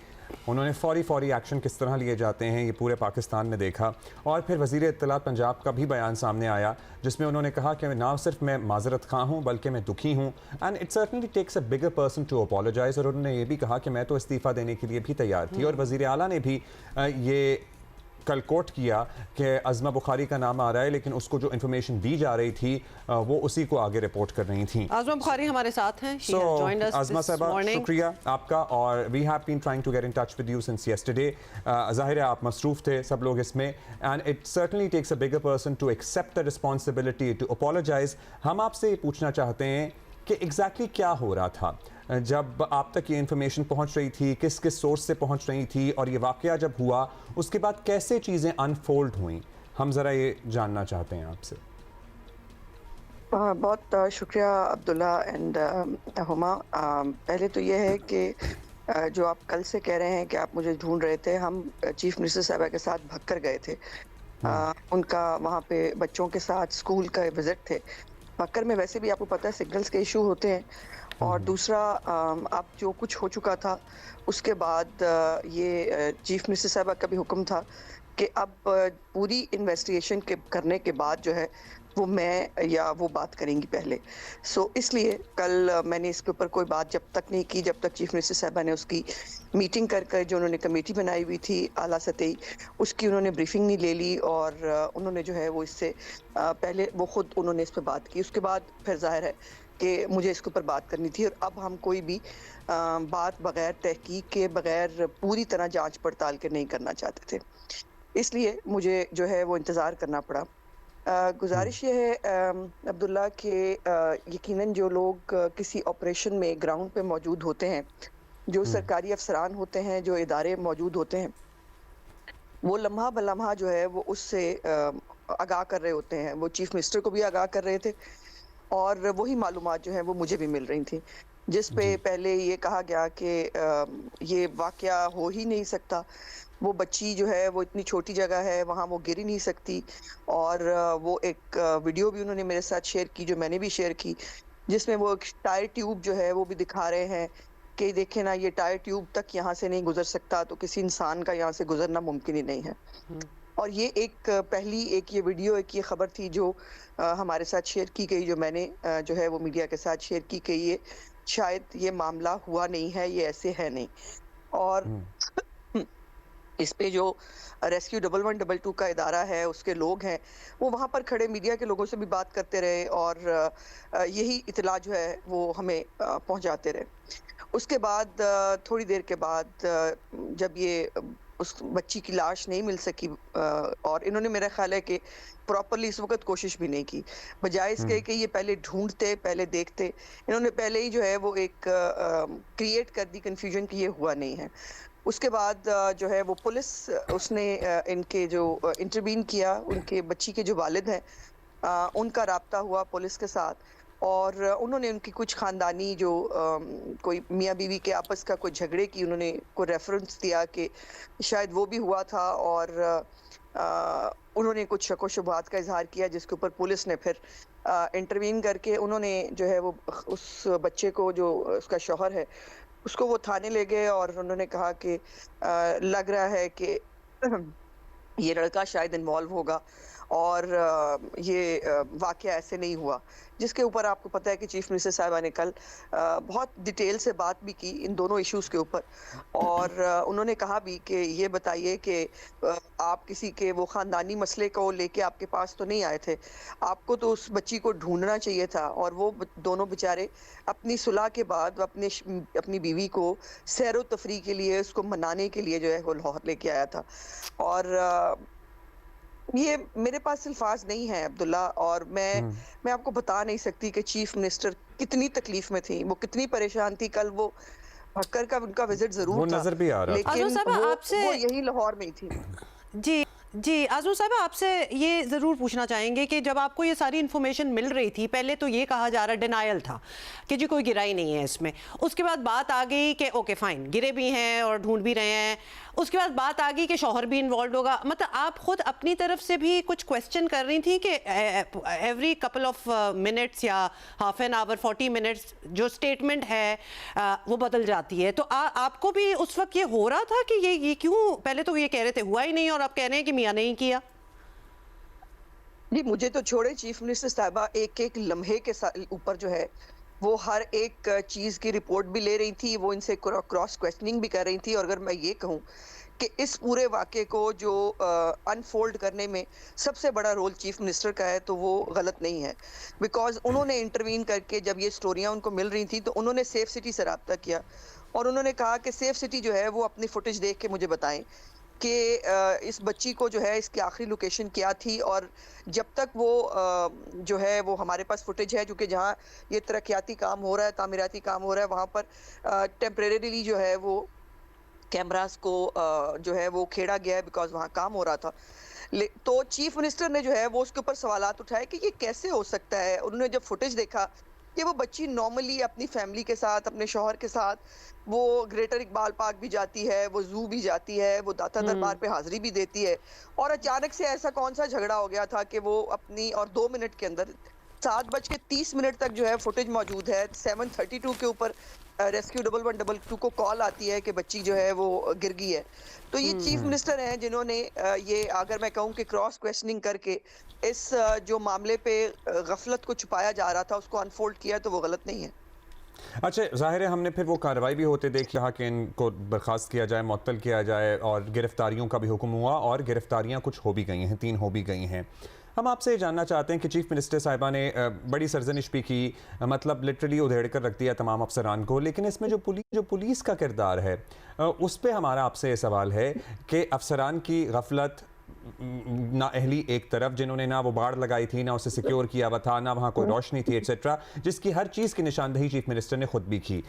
उन्होंने फौरी एक्शन किस तरह लिए जाते हैं ये पूरे पाकिस्तान ने देखा। और फिर वज़ीर इत्तलात पंजाब का भी बयान सामने आया जिसमें उन्होंने कहा कि ना सिर्फ मैं माजरत खां हूँ बल्कि मैं दुखी हूँ and it certainly takes a bigger person to apologise. और उन्होंने ये भी कहा कि मैं तो इस्तीफ़ा देने के लिए भी तैयार थी। और वज़ीर आला ने भी ये कल कोट किया कि अज़मा बुखारी का नाम आ रहा है लेकिन उसको जो इन्फॉर्मेशन दी जा रही थी वो उसी को आगे रिपोर्ट कर रही थी। अज़मा बुखारी हमारे साथ हैं। अज़मा साहबा शुक्रिया आपका, और we have been trying to get in touch with you since yesterday. ज़ाहिर है आप मसरूफ़ थे सब लोग इसमें, and it certainly takes a bigger person to accept the responsibility to apologise. हम आपसे ये पूछना चाहते हैं कि एग्जैक्टली क्या हो रहा था जब आप तक ये इन्फॉर्मेशन पहुंच रही थी, किस किस सोर्स से पहुंच रही थी, और ये वाक़या जब हुआ उसके बाद कैसे चीज़ें अनफोल्ड हुई, हम ज़रा ये जानना चाहते हैं आपसे। बहुत शुक्रिया अब्दुल्ला एंड हुमा। पहले तो ये है कि जो आप कल से कह रहे हैं कि आप मुझे ढूंढ रहे थे, हम चीफ मिनिस्टर साहबा के साथ भक्कर गए थे। उनका वहाँ पे बच्चों के साथ स्कूल का विज़िट थे। भक्कर में वैसे भी आपको पता है सिग्नल्स के इशू होते हैं, और दूसरा अब जो कुछ हो चुका था उसके बाद ये चीफ मिनिस्टर साहबा का भी हुक्म था कि अब पूरी इन्वेस्टिगेशन के करने के बाद जो है वो मैं या वो बात करेंगी पहले। सो इसलिए कल मैंने इसके ऊपर कोई बात जब तक नहीं की जब तक चीफ मिनिस्टर साहबा ने उसकी मीटिंग कर जो उन्होंने कमेटी बनाई हुई थी आला सतही, उसकी उन्होंने ब्रीफिंग नहीं ले ली, और उन्होंने जो है वो इससे पहले वो खुद उन्होंने इस पर बात की। उसके बाद फिर जाहिर है कि मुझे इसके ऊपर बात करनी थी, और अब हम कोई भी बात बगैर तहकीक के, बगैर पूरी तरह जांच पड़ताल के नहीं करना चाहते थे, इसलिए मुझे जो है वो इंतज़ार करना पड़ा। गुजारिश ये है अब्दुल्ला कि यकीनन जो लोग किसी ऑपरेशन में ग्राउंड पे मौजूद होते हैं, जो सरकारी अफसरान होते हैं, जो इदारे मौजूद होते हैं, वो लम्हा बलम्हा जो है वो उससे आगाह कर रहे होते हैं। वो चीफ मिनिस्टर को भी आगाह कर रहे थे, और वही मालूमात जो है वो मुझे भी मिल रही थी, जिस पे पहले ये कहा गया कि ये वाकया हो ही नहीं सकता। वो बच्ची जो है वो इतनी छोटी जगह है, वहाँ वो गिर ही नहीं सकती। और वो एक वीडियो भी उन्होंने मेरे साथ शेयर की, जो मैंने भी शेयर की, जिसमें वो एक टायर ट्यूब जो है वो भी दिखा रहे हैं कि देखें ना, ये टायर ट्यूब तक यहाँ से नहीं गुजर सकता, तो किसी इंसान का यहाँ से गुजरना मुमकिन ही नहीं है। और ये एक पहली एक ये वीडियो, एक ये खबर थी जो हमारे साथ शेयर की गई, जो मैंने जो है वो मीडिया के साथ शेयर की गई है। शायद ये मामला हुआ नहीं है, ये ऐसे है नहीं। और इस पे जो रेस्क्यू 1122 का इदारा है, उसके लोग हैं, वो वहाँ पर खड़े मीडिया के लोगों से भी बात करते रहे, और यही इतला जो है वो हमें पहुँचाते रहे। उसके बाद थोड़ी देर के बाद जब ये उस बच्ची की लाश नहीं मिल सकी, और इन्होंने मेरा ख्याल है कि प्रॉपरली इस वक्त कोशिश भी नहीं की, बजाय इसके कि ये पहले ढूंढते, पहले देखते, इन्होंने पहले ही जो है वो एक क्रिएट कर दी कंफ्यूजन कि ये हुआ नहीं है। उसके बाद जो है वो पुलिस, उसने इनके जो इंटरवीन किया, उनके बच्ची के जो वालिद हैं उनका राब्ता हुआ पुलिस के साथ, और उन्होंने उनकी कुछ ख़ानदानी जो कोई मियाँ बीवी के आपस का कोई झगड़े की उन्होंने कोई रेफरेंस दिया कि शायद वो भी हुआ था, और उन्होंने कुछ शक व शुबहात का इजहार किया, जिसके ऊपर पुलिस ने फिर इंटरवीन करके उन्होंने जो है वो उस बच्चे को, जो उसका शौहर है, उसको वो थाने ले गए, और उन्होंने कहा कि लग रहा है कि ये लड़का शायद इन्वॉल्व होगा, और ये वाकया ऐसे नहीं हुआ, जिसके ऊपर आपको पता है कि चीफ मिनिस्टर साहिबा ने कल बहुत डिटेल से बात भी की इन दोनों इश्यूज़ के ऊपर, और उन्होंने कहा भी कि ये बताइए कि आप किसी के वो ख़ानदानी मसले को लेके आपके पास तो नहीं आए थे, आपको तो उस बच्ची को ढूंढना चाहिए था, और वो दोनों बेचारे अपनी सुलह के बाद अपनी बीवी को सैर व तफरी के लिए, उसको मनाने के लिए जो है वो लाहौर लेके आया था। और ये मेरे पास अल्फाज नहीं है अब्दुल्ला, और मैं आपको बता नहीं सकती कि चीफ मिनिस्टर कितनी तकलीफ में थी, वो कितनी परेशान थी। कल वो भक्कर का उनका विजिट जरूर वो था, नजर भी आ रहा लेकिन आपसे वो यही लाहौर में ही थी। जी जी आज़म साहब, आपसे ये ज़रूर पूछना चाहेंगे कि जब आपको ये सारी इन्फॉर्मेशन मिल रही थी, पहले तो ये कहा जा रहा, डिनायल था कि जी कोई गिरा ही नहीं है इसमें। उसके बाद बात आ गई कि ओके फ़ाइन, गिरे भी हैं और ढूंढ भी रहे हैं। उसके बाद बात आ गई कि शौहर भी इन्वॉल्व होगा। मतलब आप खुद अपनी तरफ से भी कुछ क्वेश्चन कर रही थी कि एवरी कपल ऑफ मिनट्स या हाफ एन आवर 40 मिनट्स जो स्टेटमेंट है वो बदल जाती है। तो आपको भी उस वक्त ये हो रहा था कि ये क्यों, पहले तो ये कह रहे थे हुआ ही नहीं और आप कह रहे हैं कि मियां नहीं किया? जी मुझे तो छोड़े, चीफ मिनिस्टर साहिबा एक एक लम्हे के ऊपर जो है वो हर एक चीज की रिपोर्ट भी ले रही थी, वो इनसे क्रॉस क्वेश्चनिंग भी कर रही थी। और अगर मैं ये कहूँ कि इस पूरे वाक़े को जो अनफोल्ड करने में सबसे बड़ा रोल चीफ मिनिस्टर का है तो वो गलत नहीं है, बिकॉज उन्होंने इंटरवीन करके जब ये स्टोरियां उनको मिल रही थी तो उन्होंने सेफ सिटी से रब्ता किया और उन्होंने कहा कि सेफ सिटी जो है वो अपनी फुटेज देख के मुझे बताएं कि इस बच्ची को जो है इसकी आखिरी लोकेशन क्या थी। और जब तक वो जो है वो हमारे पास फुटेज है, क्योंकि जहाँ ये तरक्याती काम हो रहा है, तामीराती काम हो रहा है, वहाँ पर टेम्परेरीली जो है वो कैमरास को जो है वो खेड़ा गया है बिकॉज वहाँ काम हो रहा था। तो चीफ मिनिस्टर ने जो है वो उसके ऊपर सवालात उठाए कि ये कैसे हो सकता है। उन्होंने जब फुटेज देखा कि वो बच्ची नॉर्मली अपनी फैमिली के साथ, अपने शौहर के साथ वो ग्रेटर इकबाल पार्क भी जाती है, वो जू भी जाती है, वो दाता दरबार पे हाजिरी भी देती है, और अचानक से ऐसा कौन सा झगड़ा हो गया था कि वो अपनी, और 2 मिनट के अंदर 7:30 तक जो है फुटेज मौजूद है। 7:32 के ऊपर रेस्क्यू 1112 को कॉल आती है कि बच्ची जो है वो गिर गई है। तो ये चीफ मिनिस्टर हैं जिन्होंने ये, अगर मैं कहूँ कि क्रॉस क्वेश्चनिंग करके इस जो मामले पे गफलत को छुपाया जा रहा था उसको अनफोल्ड किया, तो वो गलत नहीं है। अच्छा, जाहिर है हमने फिर वो कार्रवाई भी होते देख रहा कि इनको बर्खास्त किया जाए, मुअत्तल किया जाए, और गिरफ्तारियों का भी हुक्म हुआ और गिरफ्तारियां कुछ हो भी गई हैं, 3 हो भी गई हैं। हम आपसे जानना चाहते हैं कि चीफ मिनिस्टर साहिबा ने बड़ी सरजनिश भी की, मतलब लिटरली उधेड़ कर रख दिया तमाम अफसरान को, लेकिन इसमें जो पुलिस का किरदार है उस पर हमारा आपसे सवाल है कि अफसरान की गफलत, ना अहली एक तरफ, जिन्होंने ना वो बाड़ लगाई थी, ना उसे सिक्योर किया हुआ था, ना वहाँ कोई रोशनी थी एटसेट्रा, जिसकी हर चीज़ की निशानदही चीफ मिनिस्टर ने खुद भी की।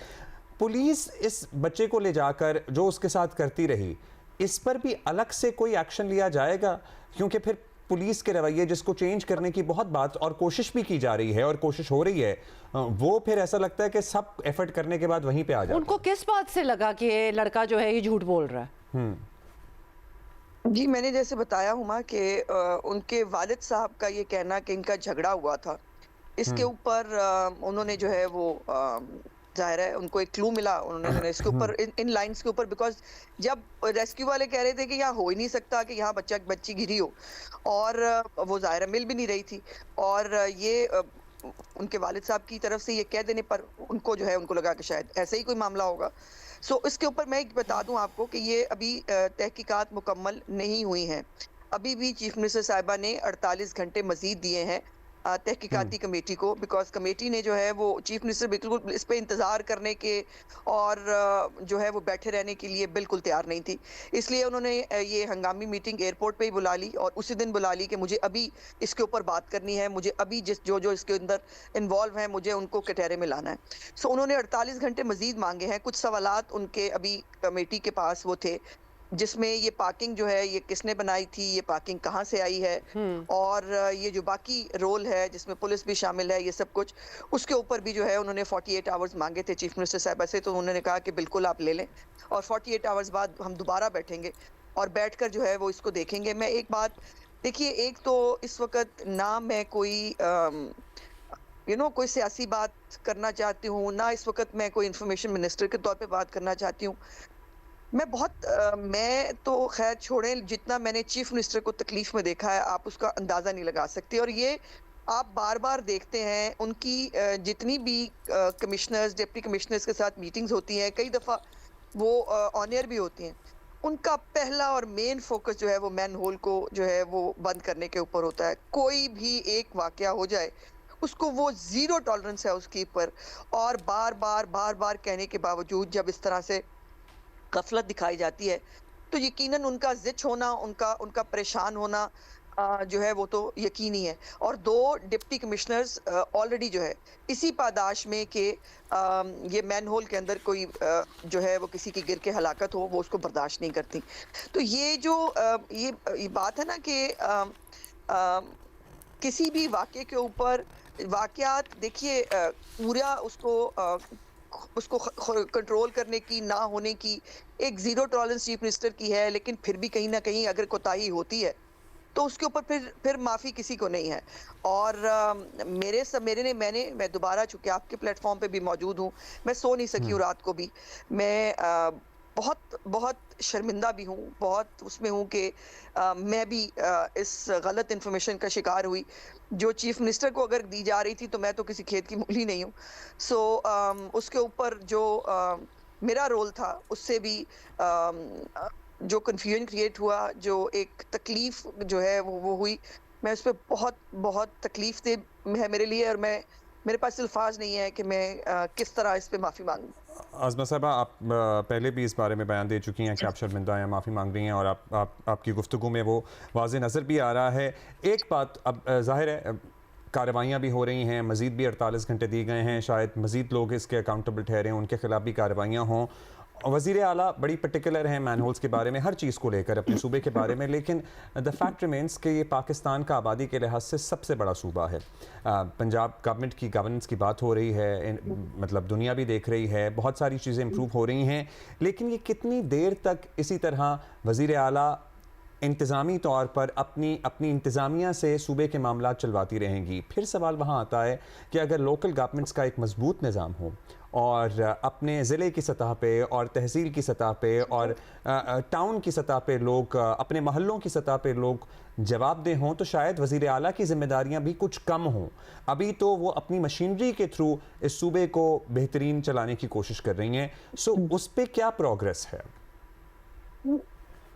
पुलिस इस बच्चे को ले जाकर जो उसके साथ करती रही, इस पर भी अलग से कोई एक्शन लिया जाएगा? क्योंकि फिर पुलिस के रवैये जिसको चेंज करने की बहुत बात और कोशिश भी की जा रही है और कोशिश हो रही है, वो फिर ऐसा लगता है कि सब एफर्ट करने के बाद वहीं पे आ जाता है। उनको किस बात से लगा कि ये लड़का जो है ये झूठ बोल रहा है? जी मैंने जैसे बताया हुमा कि उनके वालिद साहब का ये कहना कि इनका झगड़ा हुआ था, इसके ऊपर उन्होंने जो है वो जाहिर है उनको एक क्लू मिला, उन्होंने इसके ऊपर इन लाइंस के ऊपर, बिकॉज जब रेस्क्यू वाले कह रहे थे कि यहाँ हो ही नहीं सकता कि यहाँ बच्ची गिरी हो, और वो जाहिर मिल भी नहीं रही थी, और ये उनके वालिद साहब की तरफ से ये कह देने पर उनको जो है उनको लगा कि शायद ऐसे ही कोई मामला होगा। सो इसके ऊपर मैं बता दूं आपको कि ये अभी तहकीकात मुकम्मल नहीं हुई हैं, अभी भी चीफ मिनिस्टर साहिबा ने 48 घंटे मजीद दिए हैं तहकीकाती कमेटी को, बिकॉज कमेटी ने जो है वो चीफ मिनिस्टर बिल्कुल इस पे इंतज़ार करने के और जो है वो बैठे रहने के लिए बिल्कुल तैयार नहीं थी। इसलिए उन्होंने ये हंगामी मीटिंग एयरपोर्ट पे ही बुला ली और उसी दिन बुला ली कि मुझे अभी इसके ऊपर बात करनी है, मुझे अभी जो इसके अंदर इन्वॉल्व हैं मुझे उनको कटहरे में लाना है। सो उन्होंने 48 घंटे मजीद मांगे हैं। कुछ सवालात उनके अभी कमेटी के पास वो थे, जिसमें ये पार्किंग जो है ये किसने बनाई थी, ये पार्किंग कहाँ से आई है, और ये जो बाकी रोल है जिसमें पुलिस भी शामिल है, ये सब कुछ, उसके ऊपर भी जो है उन्होंने 48 आवर्स मांगे थे चीफ मिनिस्टर साहिबा से। तो उन्होंने कहा कि बिल्कुल आप ले लें, और 48 आवर्स बाद हम दोबारा बैठेंगे और बैठकर जो है वो इसको देखेंगे। मैं एक बात देखिए, एक तो इस वक्त ना मैं कोई कोई सियासी बात करना चाहती हूँ, ना इस वक्त मैं कोई इंफॉर्मेशन मिनिस्टर के तौर पे बात करना चाहती हूँ। मैं तो खैर छोड़ें, जितना मैंने चीफ मिनिस्टर को तकलीफ में देखा है आप उसका अंदाज़ा नहीं लगा सकते। और ये आप बार बार देखते हैं उनकी जितनी भी कमिश्नर्स, डिप्टी कमिश्नर्स के साथ मीटिंग्स होती हैं, कई दफ़ा वो ऑन एयर भी होती हैं, उनका पहला और मेन फोकस जो है वो मैन होल को जो है वो बंद करने के ऊपर होता है। कोई भी एक वाकया हो जाए उसको वो ज़ीरो टॉलरेंस है उसके ऊपर, और बार बार कहने के बावजूद जब इस तरह से गफलत दिखाई जाती है तो यकीनन उनका जिच होना, उनका परेशान होना जो है वो तो यकीनी है। और 2 डिप्टी कमिश्नर्स ऑलरेडी जो है इसी पादाश में कि ये मैनहोल के अंदर कोई जो है वो किसी की गिर के हलाकत हो, वो उसको बर्दाश्त नहीं करती। तो ये जो ये बात है ना कि किसी भी वाक़े के ऊपर वाक़यात देखिए पूरा उसको कंट्रोल करने की ना होने की एक ज़ीरो टॉलरेंस चीफ मिनिस्टर की है, लेकिन फिर भी कहीं ना कहीं अगर कोताही होती है तो उसके ऊपर फिर माफ़ी किसी को नहीं है। और मैं दोबारा, चूँकि आपके प्लेटफॉर्म पे भी मौजूद हूँ, मैं सो नहीं सकी हूँ रात को भी। मैं बहुत शर्मिंदा भी हूँ, बहुत उसमें हूँ कि मैं भी इस गलत इन्फॉर्मेशन का शिकार हुई जो चीफ मिनिस्टर को अगर दी जा रही थी, तो मैं तो किसी खेत की मूली नहीं हूँ। सो उसके ऊपर जो मेरा रोल था उससे भी जो कन्फ्यूजन क्रिएट हुआ, जो एक तकलीफ जो है वो हुई, मैं उस पर बहुत तकलीफ दे है मेरे लिए, और मेरे पास अल्फाज नहीं है कि मैं किस तरह इस पे माफ़ी मांगूं। आज़मा साहबा, आप पहले भी इस बारे में बयान दे चुकी हैं कि आप शर्मिंदा हैं, माफ़ी मांग रही हैं, और आपकी गुफ्तगू में वो वाज़े नज़र भी आ रहा है। एक बात अब ज़ाहिर है, कार्रवाइयाँ भी हो रही हैं, मज़ीद भी 48 घंटे दिए गए हैं, शायद मज़ीद लोग इसके अकाउंटेबल ठहरें, उनके खिलाफ भी कार्रवाइयाँ हों। वज़ीर आला बड़ी पर्टिकुलर हैं मैनहोल्स के बारे में, हर चीज़ को लेकर अपने सूबे के बारे में, लेकिन द फैक्ट रिमेंस कि ये पाकिस्तान का आबादी के लिहाज से सबसे बड़ा सूबा है। पंजाब गवर्नमेंट की गवर्नेंस की बात हो रही है, मतलब दुनिया भी देख रही है, बहुत सारी चीज़ें इम्प्रूव हो रही हैं, लेकिन ये कितनी देर तक इसी तरह वज़ीर आला इंतज़ामी तौर पर अपनी इंतज़ामिया से सूबे के मामला चलवाती रहेंगी? फिर सवाल वहाँ आता है कि अगर लोकल गवर्नमेंट्स का एक मजबूत निज़ाम हो और अपने ज़िले की सतह पे और तहसील की सतह पे और टाउन की सतह पे लोग, अपने महल्लों की सतह पे लोग जवाबदेह हों, तो शायद वज़ीर आला की ज़िम्मेदारियाँ भी कुछ कम हों। अभी तो वो अपनी मशीनरी के थ्रू इस सूबे को बेहतरीन चलाने की कोशिश कर रही हैं। सो उस पर क्या प्रोग्रेस है?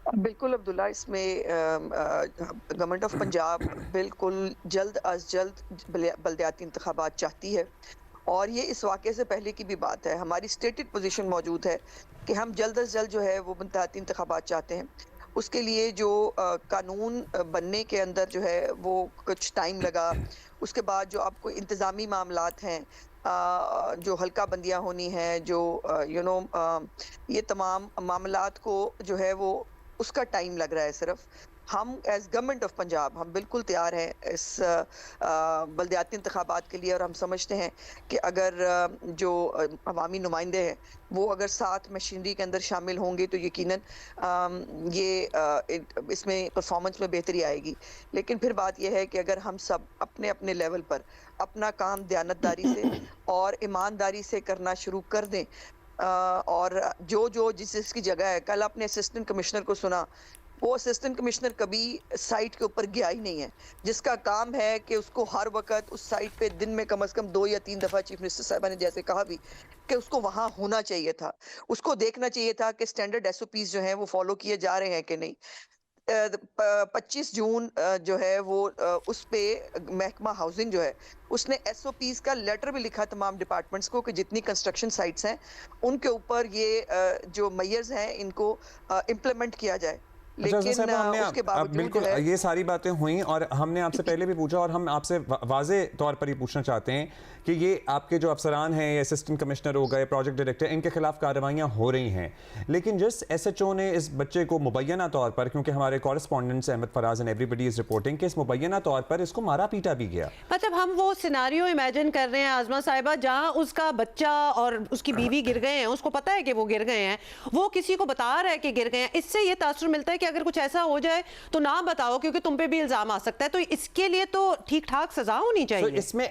बिल्कुल अब्दुल्ला, इसमें गवर्नमेंट ऑफ पंजाब बिल्कुल जल्द अज जल्द बल्दियाती इंतखाबात चाहती है, और ये इस वाक़े से पहले की भी बात है। हमारी स्टेटेड पोजीशन मौजूद है कि हम जल्द अज जल्द जो है वो बल्दियाती इंतखाबात चाहते हैं। उसके लिए जो कानून बनने के अंदर जो है वो कुछ टाइम लगा। उसके बाद जो आपको इंतज़ामी मामलात हैं, जो हल्का बंदियाँ होनी हैं, जो ये तमाम मामलात को जो है वो उसका टाइम लग रहा है। सिर्फ हम एज गवर्नमेंट ऑफ पंजाब हम बिल्कुल तैयार हैं इस बल्दियाती इंतखाबात के लिए, और हम समझते हैं कि अगर जो अवामी नुमाइंदे हैं वो अगर साथ मशीनरी के अंदर शामिल होंगे तो यकीनन ये इसमें परफॉर्मेंस में बेहतरी आएगी। लेकिन फिर बात यह है कि अगर हम सब अपने अपने लेवल पर अपना काम दयानतदारी से और ईमानदारी से करना शुरू कर दें, और जो जिसकी जगह है, कल आपने असिस्टेंट कमिश्नर को सुना, वो असिस्टेंट कमिश्नर कभी साइट के ऊपर गया ही नहीं है, जिसका काम है कि उसको हर वक्त उस साइट पे दिन में कम से कम 2 या 3 दफ़ा चीफ मिनिस्टर साहबा ने जैसे कहा भी कि उसको वहाँ होना चाहिए था, उसको देखना चाहिए था कि स्टैंडर्ड SOPs जो हैं वो फॉलो किए जा रहे हैं कि नहीं। 25 जून जो है वो उस पे महकमा हाउसिंग जो है उसने SOPs का लेटर भी लिखा तमाम डिपार्टमेंट्स को कि जितनी कंस्ट्रक्शन साइट्स हैं उनके ऊपर ये जो मेयर्स हैं इनको इम्प्लीमेंट किया जाए। लेकिन उसके बावजूद बिल्कुल ये सारी बातें हुई, और हमने आपसे पहले भी पूछा और हम आपसे वाज़े तौर पर ही पूछना चाहते हैं कि ये आपके जो अफसरान हैं, असिस्टेंट कमिश्नर हो गए, प्रोजेक्ट डायरेक्टर, इनके खिलाफ कार्रवाइयाँ हो रही हैं, लेकिन जिस SHO ने इस बच्चे को मुबैना तौर पर, क्योंकि हमारे correspondents Ahmad Faraz and everybody is reporting कि इस मुबैना तौर पर इसको मारा पीटा भी गया। मतलब हम वो सिनारियो इमेजिन कर रहे हैं आज़मा साहिबा, जहाँ उसका बच्चा और उसकी बीवी गिर गए हैं, उसको पता है कि वो गिर गए हैं, वो किसी को बता रहा है कि गिर गए हैं। इससे ये तासुर मिलता है कि अगर कुछ ऐसा हो जाए तो ना बताओ, क्योंकि तुम पे भी इल्जाम आ सकता है, तो इसके लिए तो ठीक ठाक सजा होनी चाहिए। तो इसमें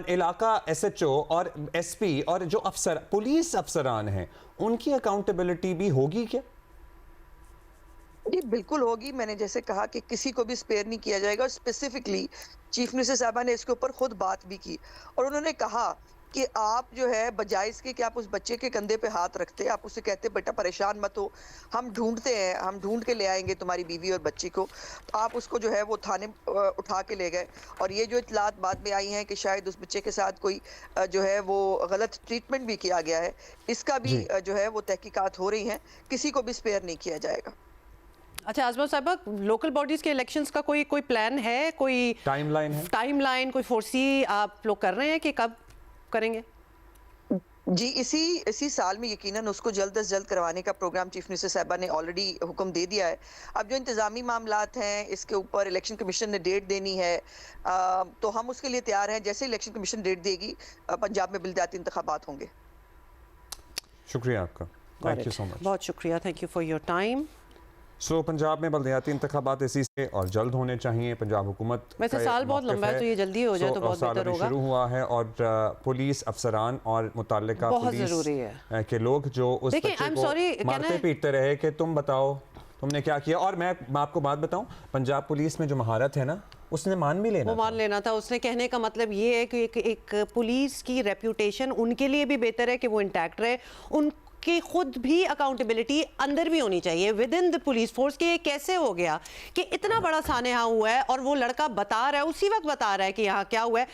इलाका SHO और SP और जो अफसर पुलिस अफसरान हैं उनकी अकाउंटेबिलिटी भी होगी क्या? जी बिल्कुल होगी। मैंने जैसे कहा कि किसी को भी स्पेयर नहीं किया जाएगा, और स्पेसिफिकली चीफ मिनिस्टर साहबा ने इसके ऊपर खुद बात भी की, और उन्होंने कहा कि आप जो है बजाय इसके कि आप उस बच्चे के कंधे पे हाथ रखते, आप उससे कहते बेटा परेशान मत हो, हम ढूंढते हैं, हम ढूंढ के ले आएंगे तुम्हारी बीवी और बच्ची को, तो आप उसको जो है वो थाने उठा के ले गए। और ये जो इतलात बाद में आई हैं कि शायद उस बच्चे के साथ कोई जो है वो गलत ट्रीटमेंट भी किया गया है, इसका भी जो है वो तहकीकात हो रही हैं, किसी को भी स्पेयर नहीं किया जाएगा। अच्छा आजमा साहिबा, लोकल बॉडीज के इलेक्शंस का कोई प्लान है, कोई टाइमलाइन कोई फोर्सी आप लोग कर रहे हैं कि कब करेंगे? जी इसी साल में यकीनन उसको जल्द से जल्द करवाने का प्रोग्राम चीफ मिनिस्टर साहबा ने ऑलरेडी हुक्म दे दिया है। अब जो इंतजामी मामलात हैं इसके ऊपर इलेक्शन कमीशन ने डेट देनी है, तो हम उसके लिए तैयार हैं। जैसे इलेक्शन कमीशन डेट देगी पंजाब में बलदियाती इंतखाबात होंगे। शुक्रिया आपका, थैंक यू सो मच। बहुत शुक्रिया, thank you for your time. Punjab में बलदियाती इंतखाबात इसी से और जल्द होने चाहिए। पंजाब हुकूमत वैसे साल बहुत लंबा है तो ये जल्दी हो जाए तो बहुत बेहतर होगा। शुरू हुआ है और पुलिस अफसरान और मुतल्लिका पुलिस के लोग जो उस बच्चे को मारते पीटते रहे कि तुम बताओ तुमने क्या किया। और मैं आपको बात बताऊं, पंजाब पुलिस में जो महारत है ना, उसने मान भी लेना था। उसने कहने का मतलब ये है कि एक पुलिस की रेप्यूटेशन उनके लिए भी बेहतर है कि वो इंटैक्ट रहे, कि खुद भी अकाउंटेबिलिटी अंदर भी होनी चाहिए with in the police force. कि ये कैसे हो गया कि इतना बड़ा सानेहा हुआ है और वो लड़का बता रहा है, उसी वक्त बता रहा है कि यहाँ क्या हुआ है,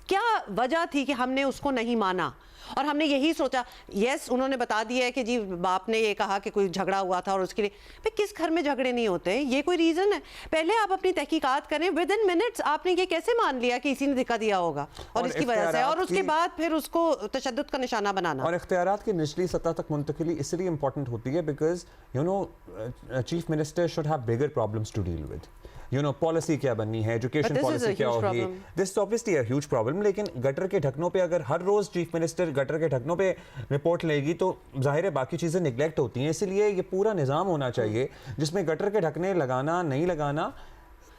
क्या वजह थी कि हमने उसको नहीं माना और हमने यही सोचा। यस उन्होंने बता दिया है कि जी बाप ने ये कहा कि कोई झगड़ा हुआ था और उसके लिए, भाई किस घर में झगड़े नहीं होते, ये कोई रीज़न है? पहले आप अपनी तहकीकात करें, विद इन मिनट्स आपने ये कैसे मान लिया कि इसी ने धक्का दिया होगा और इसकी वजह से, और उसके बाद फिर उसको तशद्दुद का निशाना बनाना। और इख्तियारात की निचली सतह तक मुंतकिली इसलिए इंपॉर्टेंट होती है because you know chief minister should have bigger problems to deal with. You know policy क्या बननी है, एजुकेशन पॉलिसी क्या होगी, this obviously a huge problem. लेकिन गटर के ढकनों पे अगर हर रोज चीफ मिनिस्टर गटर के ढकनों पे रिपोर्ट लेगी तो जाहिर है बाकी चीजें निगलेक्ट होती हैं। इसलिए ये पूरा निज़ाम होना चाहिए जिसमें गटर के ढकने लगाना नहीं लगाना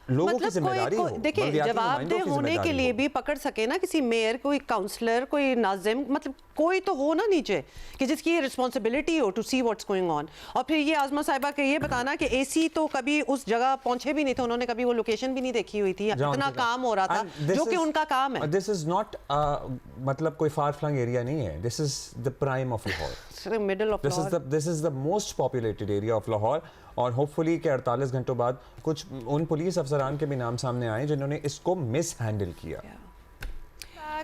लोगों की जिम्मेदारी हो। देखिए जवाबदेह होने के लिए भी पकड़ सके ना किसी मेयर, कोई काउंसलर, कोई नाजिम, मतलब कोई तो हो ना नीचे कि जिसकी ये रिस्पॉन्सिबिलिटी हो to see what's going on. और फिर ये आजमा साहिबा के ये बताना कि एसी तो कभी उस जगह पहुंचे भी नहीं थे, उन्होंने कभी वो लोकेशन भी नहीं देखी हुई थी, इतना काम हो रहा था जो कि उनका काम है। दिस इज नॉट मतलब कोई फार फ्लंग एरिया नहीं है, this is the prime of Lahore, middle of Lahore, this is the most populated area of Lahore. और होपफुली के 48 घंटों बाद कुछ उन पुलिस अफसरान के भी नाम सामने आए जिन्होंने इसको मिस हैंडल किया।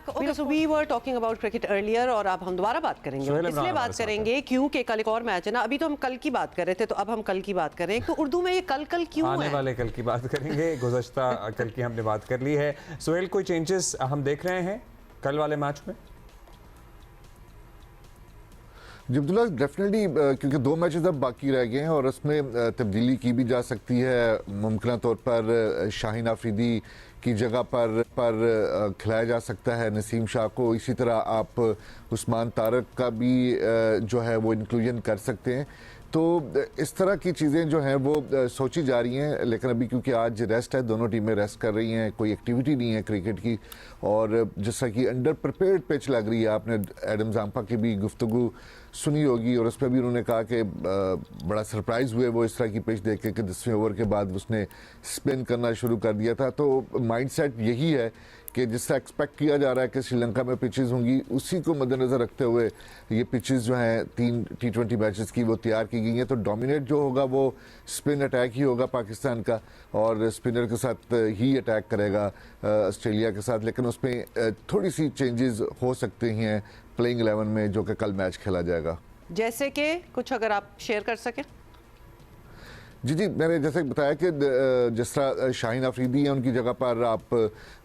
Okay, so we were talking about cricket earlier और अब हम दोबारा बात करेंगे। इसलिए बात करेंगे क्योंकि कल एक और मैच है ना। अभी तो हम कल की बात कर रहे थे, तो अब हम कल की बात करें। तो उर्दू में ये कल क्यों आने है? वाले कल की बात करेंगे, गुज़श्ता कल की हमने बात कर ली है। सोहेल कोई चेंजेस हम देख रहे हैं कल वाले मैच में? जी अब्दुल्ला, डेफिनेटली क्योंकि 2 मैचेस अब बाकी रह गए हैं और उसमें तब्दीली की भी जा सकती है। मुमकिन तौर पर शाहीन आफरीदी की जगह पर खिलाया जा सकता है नसीम शाह को। इसी तरह आप उस्मान तारक का भी जो है वो इंक्लूजन कर सकते हैं। तो इस तरह की चीज़ें जो हैं वो सोची जा रही हैं। लेकिन अभी क्योंकि आज रेस्ट है, दोनों टीमें रेस्ट कर रही हैं, कोई एक्टिविटी नहीं है क्रिकेट की। और जैसा कि अंडर प्रिपेयर्ड पिच लग रही है, आपने एडम जाम्पा की भी गुफ्तगू सुनी होगी और उस पर भी उन्होंने कहा कि बड़ा सरप्राइज़ हुए वो इस तरह की पिच देख के कि 10वें ओवर के बाद उसने स्पिन करना शुरू कर दिया था। तो माइंडसेट यही है कि जिससे एक्सपेक्ट किया जा रहा है कि श्रीलंका में पिचेस होंगी, उसी को मद्देनज़र रखते हुए ये पिचेस जो हैं 3 T20 मैचेस की वो तैयार की गई हैं। तो डोमिनेट जो होगा वो स्पिन अटैक ही होगा पाकिस्तान का, और स्पिनर के साथ ही अटैक करेगा ऑस्ट्रेलिया के साथ। लेकिन उसमें थोड़ी सी चेंजेस हो सकते हैं प्लेइंग 11 में जो कि कल मैच खेला जाएगा। जैसे कि कुछ अगर आप शेयर कर सकें। जी, मैंने जैसे बताया कि जिस तरह शाहीन आफरीदी है, उनकी जगह पर आप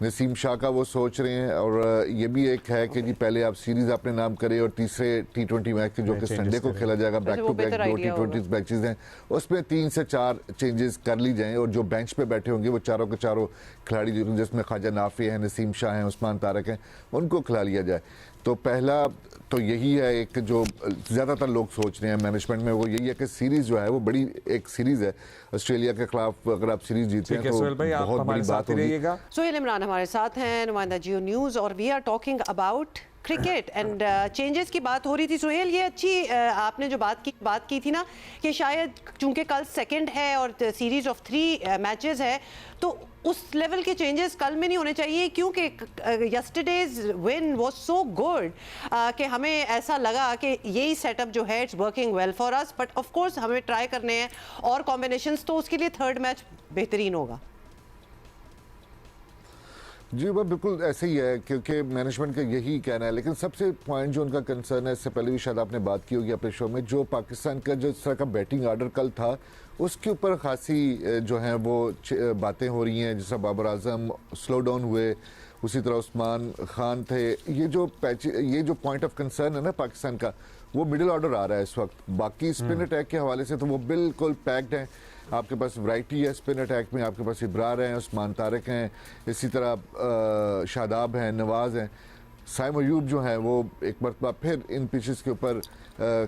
नसीम शाह का वो सोच रहे हैं। और ये भी एक है कि जी पहले आप सीरीज़ अपने नाम करें और तीसरे T20 मैच के जो कि संडे को खेला जाएगा, back to back 2 T20 matches हैं, उसमें 3 से 4 चेंजेस कर ली जाएँ। और जो बेंच पे बैठे होंगे वो चारों के चारों खिलाड़ी जिसमें ख्वाजा नाफी हैं, नसीम शाह हैं, उस्मान तारक हैं, उनको खिला लिया जाए। तो पहला तो यही है एक जो ज़्यादातर लोग सोच रहे हैं मैनेजमेंट में, वो यही है कि सीरीज़ जो है वो बड़ी एक सीरीज़ है ऑस्ट्रेलिया के खिलाफ। अगर आप सीरीज़ जीते हैं तो बहुत बड़ी बात होगी। सोहेल इमरान हमारे साथ हैं, नुमाइंदा जियो न्यूज़, और we are talking about cricket and changes की बात हो रही थी। सोहेल, ये अच्छी आपने जो बात की थी ना कि शायद चूंकि कल सेकंड है और सीरीज ऑफ 3 मैचेस है, तो उस लेवल के चेंजेस कल में नहीं होने चाहिए, क्योंकि yesterday's win was so good कि हमें ऐसा लगा कि यही सेटअप जो है it's working well for us. But of course हमें ट्राई करने हैं और कॉम्बिनेशंस, तो उसके लिए थर्ड मैच बेहतरीन होगा। जी वह बिल्कुल ऐसे ही है, क्योंकि मैनेजमेंट का यही कहना है। लेकिन सबसे पॉइंट जो उनका कंसर्न है, इससे पहले भी शायद आपने बात की होगी अपने शो में, जो पाकिस्तान का जो इस तरह का बैटिंग आर्डर कल था उसके ऊपर खासी जो है वो बातें हो रही हैं। जैसा बाबर आजम स्लो डाउन हुए, उसी तरह उस्मान खान थे। ये जो पॉइंट ऑफ कंसर्न है ना पाकिस्तान का, वो मिडिल ऑर्डर आ रहा है इस वक्त। बाकी स्पिन अटैक के हवाले से तो वो बिल्कुल पैक्ड है। आपके पास वैरायटी है स्पिन अटैक में, आपके पास इब्रार हैं, उस्मान तारिक हैं, इसी तरह शादाब हैं, नवाज हैं, साइम अयूब जो है वो एक मरतबा फिर इन पिचेस के ऊपर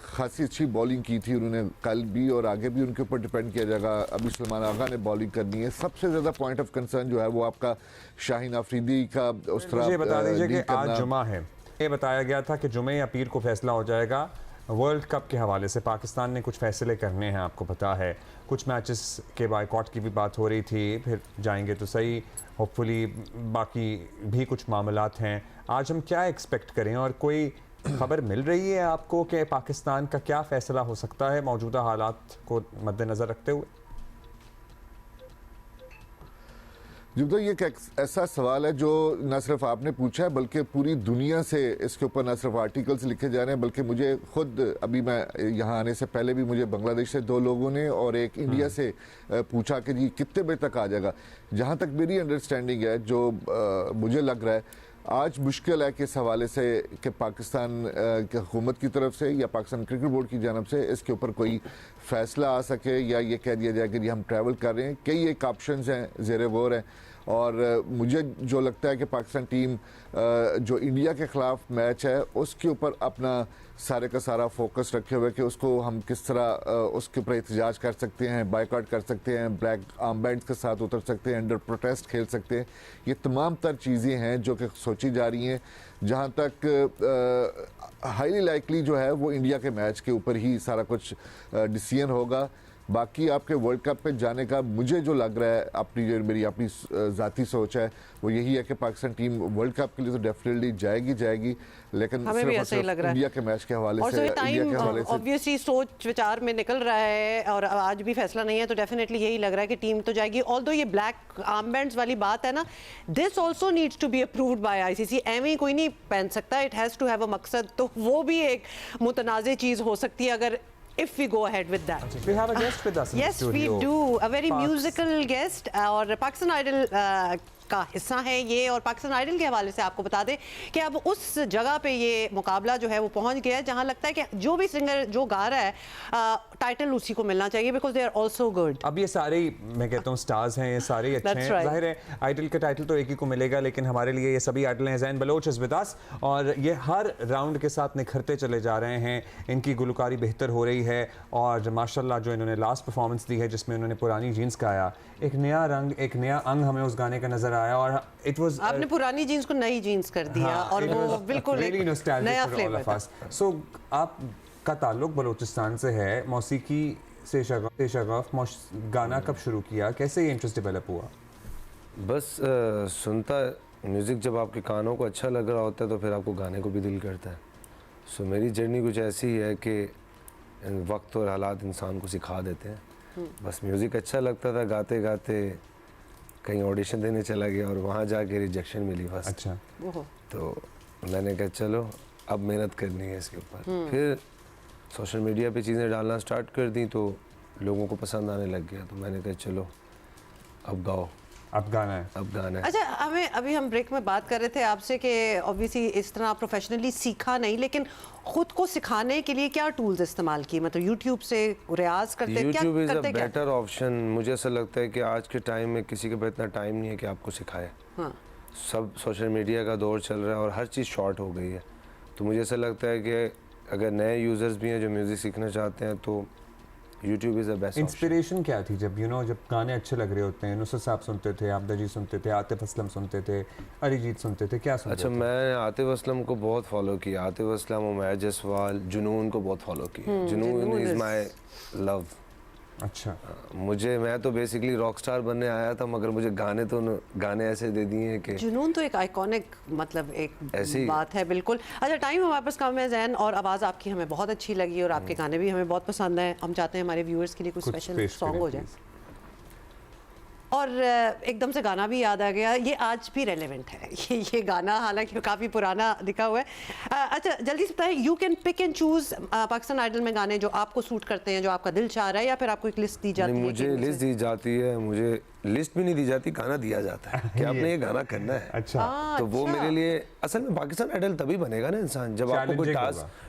खासी अच्छी बॉलिंग की थी उन्होंने कल भी, और आगे भी उनके ऊपर डिपेंड किया जाएगा। अभी सलमान आगा ने बॉलिंग करनी है। सबसे ज़्यादा पॉइंट ऑफ कंसर्न जो है वो आपका शाहीन अफरीदी का उस तरह। मुझे बता दीजिए कि आज जुमा है, ये बताया गया था कि जुमे या पीर को फैसला हो जाएगा। वर्ल्ड कप के हवाले से पाकिस्तान ने कुछ फैसले करने हैं, आपको पता है। कुछ मैचेस के बायकॉट की भी बात हो रही थी, फिर जाएंगे तो सही, होपफुली बाकी भी कुछ मामलात हैं। आज हम क्या एक्सपेक्ट करें, और कोई खबर मिल रही है आपको कि पाकिस्तान का क्या फ़ैसला हो सकता है मौजूदा हालात को मद्देनज़र रखते हुए? जी तो ये एक ऐसा सवाल है जो न सिर्फ आपने पूछा है, बल्कि पूरी दुनिया से इसके ऊपर न सिर्फ आर्टिकल्स लिखे जा रहे हैं, बल्कि मुझे खुद अभी मैं यहाँ आने से पहले भी मुझे बांग्लादेश से 2 लोगों ने और एक इंडिया से पूछा कि जी कितने बजे तक आ जाएगा। जहाँ तक मेरी अंडरस्टैंडिंग है, जो मुझे लग रहा है आज मुश्किल है कि इस हवाले से कि पाकिस्तान की हुकूमत की तरफ से या पाकिस्तान क्रिकेट बोर्ड की जानब से इसके ऊपर कोई फ़ैसला आ सके, या ये कह दिया जाए कि जी हम ट्रैवल कर रहे हैं। कई एक ऑप्शंस हैं, ज़ेर गौर हैं। और मुझे जो लगता है कि पाकिस्तान टीम जो इंडिया के ख़िलाफ़ मैच है उसके ऊपर अपना सारे का सारा फोकस रखे हुए कि उसको हम किस तरह उसके ऊपर एहतजाज कर सकते हैं, बाइकआउट कर सकते हैं, ब्लैक आर्मबैंड्स के साथ उतर सकते हैं, अंडर प्रोटेस्ट खेल सकते हैं। ये तमाम तर चीज़ें हैं जो कि सोची जा रही हैं। जहाँ तक हाईली लाइकली जो है वो इंडिया के मैच के ऊपर ही सारा कुछ डिसीजन होगा। बाकी आपके वर्ल्ड कप पे जाने का मुझे जो लग रहा है, अपनी जो मेरी अपनी ज़ाती सोच है वो यही है कि पाकिस्तान टीम वर्ल्ड कप के लिए तो डेफिनेटली जाएगी, लेकिन हमें भी ऐसा ही लग रहा है। इंडिया के मैच के हवाले से, इंडिया के हवाले से ऑब्वियसली सोच विचार में निकल रहा है, और आज भी फैसला नहीं है तो डेफिनेटली यही लग रहा है कि टीम तो जाएगी। ऑल्दो ये ब्लैक आर्मबैंड्स वाली बात है ना, this also needs to be approved by ICC. एवं ही कोई नहीं पहन सकता, it has to have a मकसद। तो वो भी एक मुतनाज़ चीज़ हो सकती है अगर if we go ahead with that. We have a guest with us in yes, the studio. we do. A very musical guest. और पाकिस्तान आइडल का हिस्सा है ये, और पाकिस्तान आइडल के हवाले से आपको बता दें कि अब उस जगह पे ये मुकाबला जो है वो पहुंच गया है जहां लगता है कि जो भी सिंगर जो गा रहा है टाइटल उसी को मिलना चाहिए, because they are also good. अब ये सारे मैं कहता हूँ स्टार्स हैं, ये सारे अच्छे हैं। जाहिर है आइडल का टाइटल तो एक ही को मिलेगा, लेकिन हमारे लिए ये सभी आइडल हैं। ज़ैन बलोच इज़ विद अस, और ये हर राउंड के साथ निखरते चले जा रहे हैं। इनकी गुलकारी बेहतर हो रही है, और माशाल्लाह जो इन्होंने लास्ट परफॉर्मेंस दी है जिसमें उन्होंने पुरानी जीन्स गाया, एक नया रंग, एक नया अंग हमें उस गाने का नजर आया। और इट वाज आपने पुरानी जीन्स को नई जीन्स कर दिया, और वो बिल्कुल नया फ्लेवर था। सो आपका ताल्लुक बलूचिस्तान से है, मौसीकी से शगफ गाना कब शुरू किया, कैसे ये इंटरेस्ट डेवलप हुआ? बस सुनता म्यूज़िक जब आपके कानों को अच्छा लग रहा होता है तो फिर आपको गाने को भी दिल करता है। सो मेरी जर्नी कुछ ऐसी है कि वक्त और हालात इंसान को सिखा देते हैं। बस म्यूज़िक अच्छा लगता था, गाते गाते कहीं ऑडिशन देने चला गया और वहाँ जाके रिजेक्शन मिली बस। अच्छा। तो मैंने कहा चलो अब मेहनत करनी है इसके ऊपर। फिर सोशल मीडिया पे चीज़ें डालना स्टार्ट कर दी तो लोगों को पसंद आने लग गया, तो मैंने कहा चलो अब गाओ, अब गाना है, अब गाना है। अच्छा, हमें अभी हम ब्रेक में बात कर रहे थे आपसे कि ऑब्वियसली इस तरह प्रोफेशनली सीखा नहीं, लेकिन खुद को सिखाने के लिए क्या टूल्स इस्तेमाल किए? मतलब यूट्यूब से रियाज करते, क्या यूट्यूब इज़ अ करते? Better option. मुझे ऐसा लगता है कि आज के टाइम में किसी के पास इतना टाइम नहीं है कि आपको सिखाए। हाँ। सब सोशल मीडिया का दौर चल रहा है और हर चीज़ शॉर्ट हो गई है, तो मुझे ऐसा लगता है कि अगर नए यूज़र्स भी हैं जो म्यूज़िक सीखना चाहते हैं तो YouTube is the best. Inspiration क्या थी जब जब गाने अच्छे लग रहे होते हैं? नुसरत साहब सुनते थे, आबदा जी सुनते थे, आतिफ असलम सुनते थे, अरिजीत सुनते थे, क्या सुनते अच्छा, थे? मैं आतिफ असलम को बहुत फॉलो किया। आतिफ असलम, उमैर जसवाल, जुनून को बहुत फॉलो किया। जुनून इज़ माई लव। अच्छा। मैं तो बेसिकली रॉक स्टार बनने आया था, मगर मुझे गाने ऐसे दे दिए कि जुनून तो एक आइकॉनिक मतलब एक बात है बिल्कुल। अच्छा, टाइम हमारे पास कम है ज़ैन, और आवाज़ आपकी हमें बहुत अच्छी लगी और आपके गाने भी हमें बहुत पसंद हैं। हम चाहते हैं हमारे व्यूअर्स के लिए कुछ स्पेशल सॉन्ग हो जाए। और एकदम से गाना भी याद आ गया, ये आज भी रेलेवेंट है ये गाना, हालांकि काफ़ी पुराना लिखा हुआ है। अच्छा जल्दी से बताएं, you can pick and choose Pakistan Idol में गाने जो आपको सूट करते हैं, जो आपका दिल चाह रहा है, या फिर आपको एक लिस्ट दी जाती है? मुझे लिस्ट दी जाती है, मुझे लिस्ट भी नहीं दी जाती, गाना दिया जाता है कि आपने ये गाना करना है। अच्छा तो वो मेरे लिए असल में पाकिस्तान आइडल तभी बनेगा ना इंसान जब आपको कोई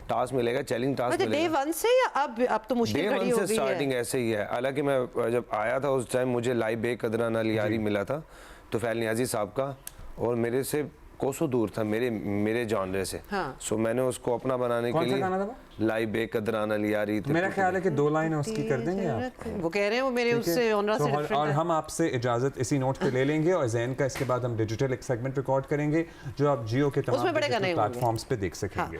टास्क मिलेगा, चैलेंज टास्क मिलेगा। डे वन से या अब तो मुश्किल घड़ी हो गई है? स्टार्टिंग ऐसे ही है। हालांकि मैं जब आया था उस टाइम मुझे लाइव बेकदरा ना लियारी मिला था तो फैल नियाजी साहब का, और मेरे से कोसों दूर था मेरे जॉनरे से। हाँ। सो मैंने उसको अपना बनाने के लिए लाइव बेकदरा ना लियारी, मेरा ख्याल है कि 2 लाइन उसकी कर देंगे आप। वो कह रहे हैं वो मेरे उससे ऑनरा से डिफरेंट है। और हम आपसे इजाजत इसी नोट पे ले लेंगे और ज़ैन का इसके बाद हम डिजिटल एक सेगमेंट रिकॉर्ड करेंगे जो आप जियो के तमाम प्लेटफॉर्म्स पे देख सकेंगे।